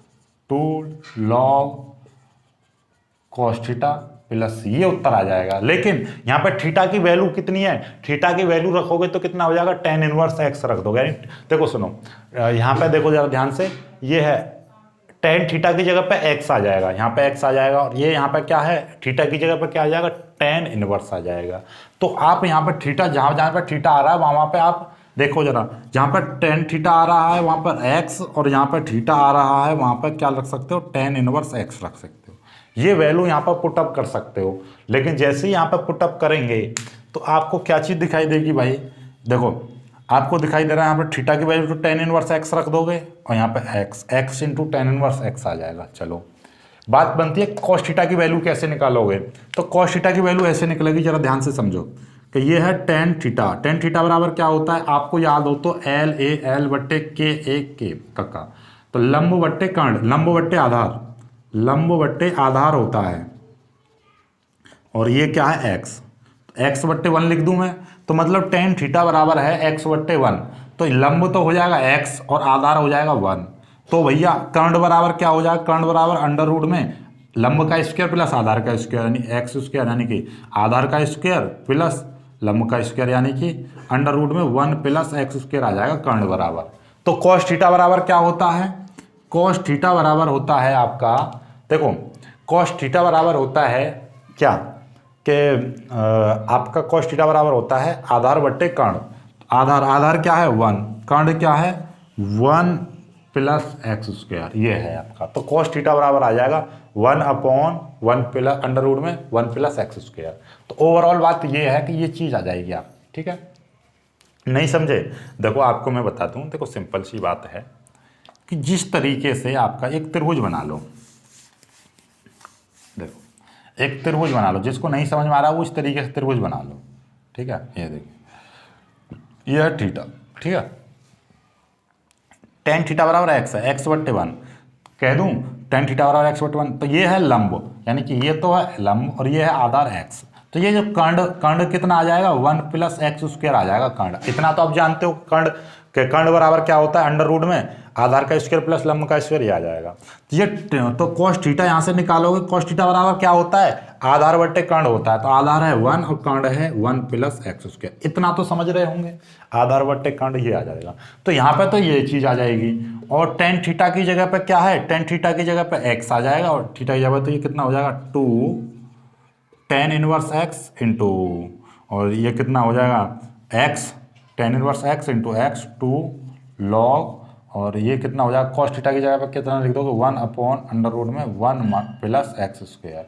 2 log cos theta plus C, ये उत्तर आ जाएगा। लेकिन यहाँ पे थीटा की वैल्यू कितनी है, थीटा की वैल्यू रखोगे तो कितना हो जाएगा, tan इनवर्स एक्स रख दोगे। यानी देखो सुनो, यहाँ पे देखो जरा ध्यान से, ये है tan थीटा की जगह पे x आ जाएगा, यहाँ पे x आ जाएगा, और ये यहाँ पे क्या है, थीटा की जगह पे क्या आ जाएगा, tan इनवर्स आ जाएगा। तो आप यहाँ पे थीटा, जहाँ जहाँ पे थीटा आ रहा है वहाँ पे आप देखो जरा, जहाँ पर tan थीटा आ रहा है वहाँ पर x, और यहाँ पर थीटा आ रहा है वहाँ पर क्या रख सकते हो, tan इनवर्स x रख सकते हो। ये वैल्यू यहाँ पर पुटअप कर सकते हो। लेकिन जैसे ही यहाँ पर पुटअप करेंगे तो आपको क्या चीज़ दिखाई देगी भाई, देखो आपको दिखाई दे रहा है यहाँ पर थीटा की वैल्यू तो tan इनवर्स x रख दोगे, और यहाँ पे x into tan inverse x आ जाएगा। चलो बात बनती है cos थीटा की वैल्यू कैसे निकालोगे। तो cos थीटा की वैल्यू ऐसे निकलेगी, जरा ध्यान से समझो कि ये है tan थीटा। tan थीटा बराबर क्या होता है, आपको याद हो तो L A L बट्टे K A K का। तो लंब बट्टे कर्ण, लंब बट्टे आधार, लंब बट्टे आधार होता है, और ये क्या है x, x बट्टे 1 लिख दूं मैं, तो मतलब tan थीटा बराबर है x बट्टे 1। तो लंब तो हो जाएगा x और आधार हो जाएगा 1। तो भैया कर्ण बराबर क्या हो जाएगा, कर्ण बराबर अंडर रूट में लंब का स्क्वायर प्लस आधार का स्क्वायर, यानी एक्स स्क्वायर यानी कि आधार का स्क्वायर प्लस लंब का स्क्वायर, यानी कि अंडर रूट में 1 प्लस एक्स स्क्वायर आ जाएगा कर्ण बराबर। तो cos थीटा बराबर क्या होता है, cos थीटा बराबर होता है आपका, देखो cos थीटा बराबर होता है क्या कि आपका cos थीटा बराबर होता है आधार बट्टे कर्ण। आधार, आधार क्या है 1, कर्ण क्या है 1 प्लस एक्स स्क्वायर, ये है आपका। तो cos थीटा बराबर आ जाएगा 1/1 प्लस अंडर रूट में 1 प्लस एक्स स्क्वायर। तो ओवरऑल बात ये है कि ये चीज़ आ जाएगी आप, ठीक है। नहीं समझे, देखो आपको मैं बताता हूँ, देखो सिंपल सी बात है कि जिस तरीके से आपका एक त्रिभुज बना लो, देखो एक त्रिभुज बना लो, जिसको नहीं समझ में आ रहा वो इस तरीके से त्रिभुज बना लो, ठीक है। ये देखिए, ये है थीटा, ठीक है, tan थीटा बराबर एक्स है, एक्स बट्टे 1 कह दूं, tan थीटा बराबर एक्स बट्टे 1। तो ये है लंब, यानी कि ये तो है लंब और ये है आधार x। तो ये जो कर्ण, कर्ण कितना आ जाएगा 1 प्लस एक्स स्क्वायर आ जाएगा कर्ण। इतना तो आप जानते हो, कर्ण के कर्ण बराबर क्या होता है, अंडर रूट में आधार का स्क्वायर प्लस लंब का स्क्वायर, ये आ जाएगा। ये तो cos थीटा यहाँ से निकालोगे, cos थीटा बराबर क्या होता है, आधार बट्टे कर्ण होता है। तो आधार है 1 और कर्ण है 1 प्लस एक्स स्क्वायर, इतना तो समझ रहे होंगे, आधार बट्टे कर्ण ये आ जाएगा। तो यहाँ पे तो ये चीज़ आ जाएगी, और tan थीटा की जगह पे क्या है, tan थीटा की जगह पे x आ जाएगा, और थीटा की जगह पे तो ये कितना हो जाएगा 2 tan इनवर्स x इंटू, और ये कितना हो जाएगा x tan inverse x into x 2 log, और ये कितना हो जाएगा cos थीटा की जगह पर कितना लिख दोगे 1/, अंडर रूट में 1 plus x square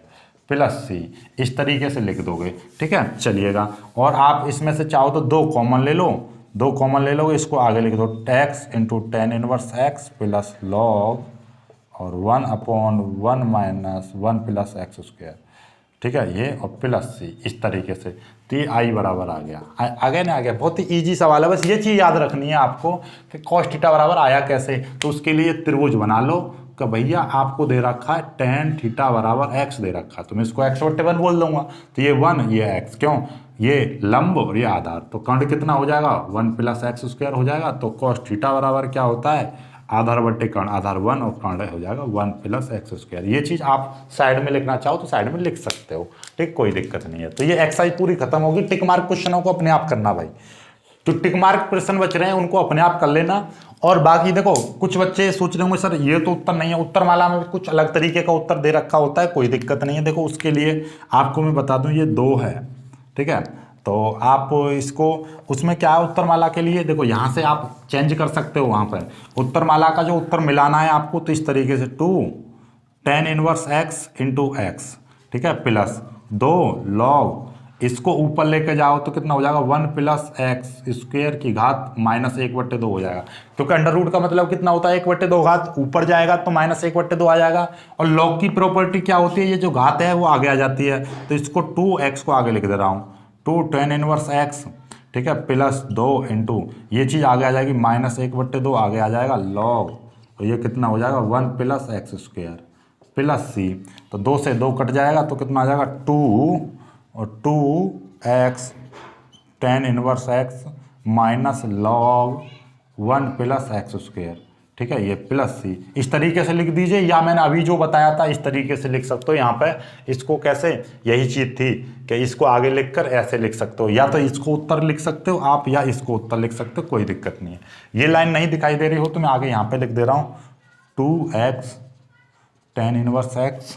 plus C, इस तरीके से लिख दोगे, ठीक है। चलिएगा, और आप इसमें से चाहो तो 2 कॉमन ले लो, 2 कॉमन ले लोगे, इसको आगे लिख दो x into tan inverse x plus log, और 1/1 माइनस 1 प्लस एक्स स्क्वायर, ठीक है, ये और प्लस सी, इस तरीके से। तो ये आई बराबर आ गया, आ गया ना, आ गया। बहुत ही इजी सवाल है, बस ये चीज़ याद रखनी है आपको कि cos थीटा बराबर आया कैसे। तो उसके लिए त्रिभुज बना लो कि भैया आपको दे रखा है tan थीटा बराबर x दे रखा है, तो मैं इसको x बट्टे 1 बोल दूंगा। तो ये 1, ये x, क्यों, ये लंब और ये आधार, तो कर्ण कितना हो जाएगा 1 प्लस एक्स स्क्वायर हो जाएगा। तो cos थीटा बराबर क्या होता है, आधार बट्टे कर्ण, आधार 1 और कर्ण हो जाएगा 1 प्लस एक्स स्क्वायर। ये चीज़ आप साइड में लिखना चाहो तो साइड में लिख सकते हो, ठीक, कोई दिक्कत नहीं है। तो ये एक्सरसाइज पूरी खत्म होगी। टिक मार्क क्वेश्चनों को अपने आप करना भाई, तो टिक मार्क प्रश्न बच रहे हैं उनको अपने आप कर लेना। और बाकी देखो कुछ बच्चे सोच रहे होंगे सर ये तो उत्तर नहीं है, उत्तर माला में कुछ अलग तरीके का उत्तर दे रखा होता है, कोई दिक्कत नहीं है। देखो उसके लिए आपको मैं बता दूं, ये 2 है, ठीक है। तो आप इसको, उसमें क्या है उत्तरमाला के लिए, देखो यहाँ से आप चेंज कर सकते हो, वहाँ पर उत्तरमाला का जो उत्तर मिलाना है आपको, तो इस तरीके से 2 tan inverse x into x, ठीक है, प्लस 2 log, इसको ऊपर लेके जाओ तो कितना हो जाएगा 1 प्लस एक्स स्क्वायर की घात माइनस 1/2 हो जाएगा, क्योंकि अंडर रूट का मतलब कितना होता है 1/2 घात, ऊपर जाएगा तो माइनस 1/2 आ जाएगा। और log की प्रॉपर्टी क्या होती है, ये जो घात है वो आगे आ जाती है, तो इसको 2x को आगे लिख दे रहा हूँ, 2 tan इनवर्स x, ठीक है, प्लस 2 इंटू ये चीज़ आगे आ जाएगी माइनस 1/2 आगे आ जाएगा log, तो ये कितना हो जाएगा 1 प्लस एक्स स्क्वायर प्लस सी, तो 2 से 2 कट जाएगा तो कितना आ जाएगा 2 और 2x tan inverse x minus log 1 plus x square ठीक है, ये प्लस सी इस तरीके से लिख दीजिए, या मैंने अभी जो बताया था इस तरीके से लिख सकते हो। यहाँ पे इसको कैसे, यही चीज़ थी कि इसको आगे लिखकर ऐसे लिख सकते हो, या तो इसको उत्तर लिख सकते हो आप या इसको उत्तर लिख सकते हो, कोई दिक्कत नहीं है। ये लाइन नहीं दिखाई दे रही हो तो मैं आगे यहाँ पे लिख दे रहा हूँ 2x tan inverse x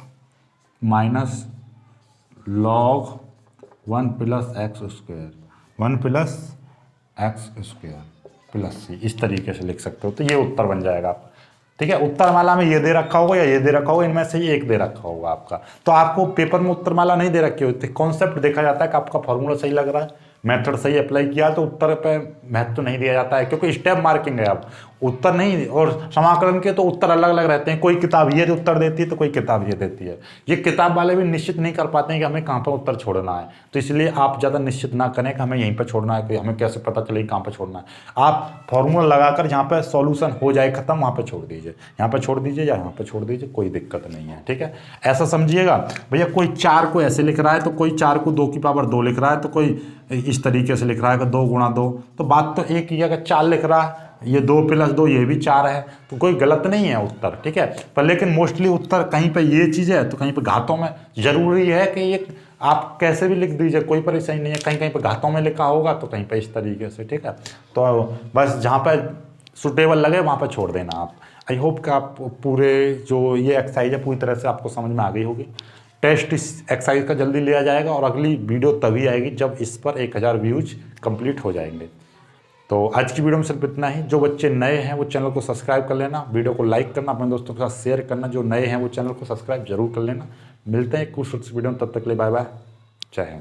minus log 1 plus x square 1 plus x square plus C, इस तरीके से लिख सकते हो। तो ये उत्तर बन जाएगा आपका। ठीक है, उत्तरमाला में ये दे रखा होगा या ये दे रखा होगा, इनमें से ही एक दे रखा होगा आपका। तो आपको पेपर में उत्तरमाला नहीं दे रखी होती, कॉन्सेप्ट देखा जाता है कि आपका फॉर्मूला सही लग रहा है, मेथड सही अप्लाई किया, तो उत्तर पे महत्व नहीं दिया जाता है, क्योंकि स्टेप मार्किंग है। अब उत्तर नहीं, और समाकलन के तो उत्तर अलग अलग रहते हैं, कोई किताब ये उत्तर देती है तो कोई किताब ये देती है। ये किताब वाले भी निश्चित नहीं कर पाते हैं कि हमें कहाँ पर उत्तर छोड़ना है, तो इसलिए आप ज़्यादा निश्चित ना करें कि हमें यहीं पर छोड़ना है, कि हमें कैसे पता चले कहाँ पर छोड़ना है। आप फॉर्मूला लगाकर जहाँ पर सॉल्यूशन हो जाए खत्म, वहाँ पर छोड़ दीजिए, यहाँ पर छोड़ दीजिए या यहाँ पर छोड़ दीजिए, कोई दिक्कत नहीं है। ठीक है, ऐसा समझिएगा। भैया कोई 4 को ऐसे लिख रहा है तो कोई 4 को 2 की पावर 2 लिख रहा है, तो कोई इस तरीके से लिख रहा है कि 2 गुणा 2, तो बात तो एक ही है। अगर 4 लिख रहा है, ये 2 प्लस 2 ये भी 4 है, तो कोई गलत नहीं है उत्तर। ठीक है, पर लेकिन मोस्टली उत्तर कहीं पे ये चीज़ है तो कहीं पे घातों में जरूरी है कि ये आप कैसे भी लिख दीजिए, कोई परेशानी नहीं है। कहीं कहीं पे घातों में लिखा होगा तो कहीं पे इस तरीके से। ठीक है, तो बस जहाँ पे सुटेबल लगे वहाँ पर छोड़ देना आप। आई होप कि आप पूरे जो ये एक्सरसाइज है पूरी तरह से आपको समझ में आ गई होगी। टेस्ट इस एक्सरसाइज का जल्दी लिया जाएगा और अगली वीडियो तभी आएगी जब इस पर 1000 व्यूज कंप्लीट हो जाएंगे। तो आज की वीडियो में सिर्फ इतना ही। जो बच्चे नए हैं वो चैनल को सब्सक्राइब कर लेना, वीडियो को लाइक करना, अपने दोस्तों के साथ शेयर करना। जो नए हैं वो चैनल को सब्सक्राइब जरूर कर लेना। मिलते हैं कुछ वीडियो में, तब तक के लिए बाय बाय, जय हिंद।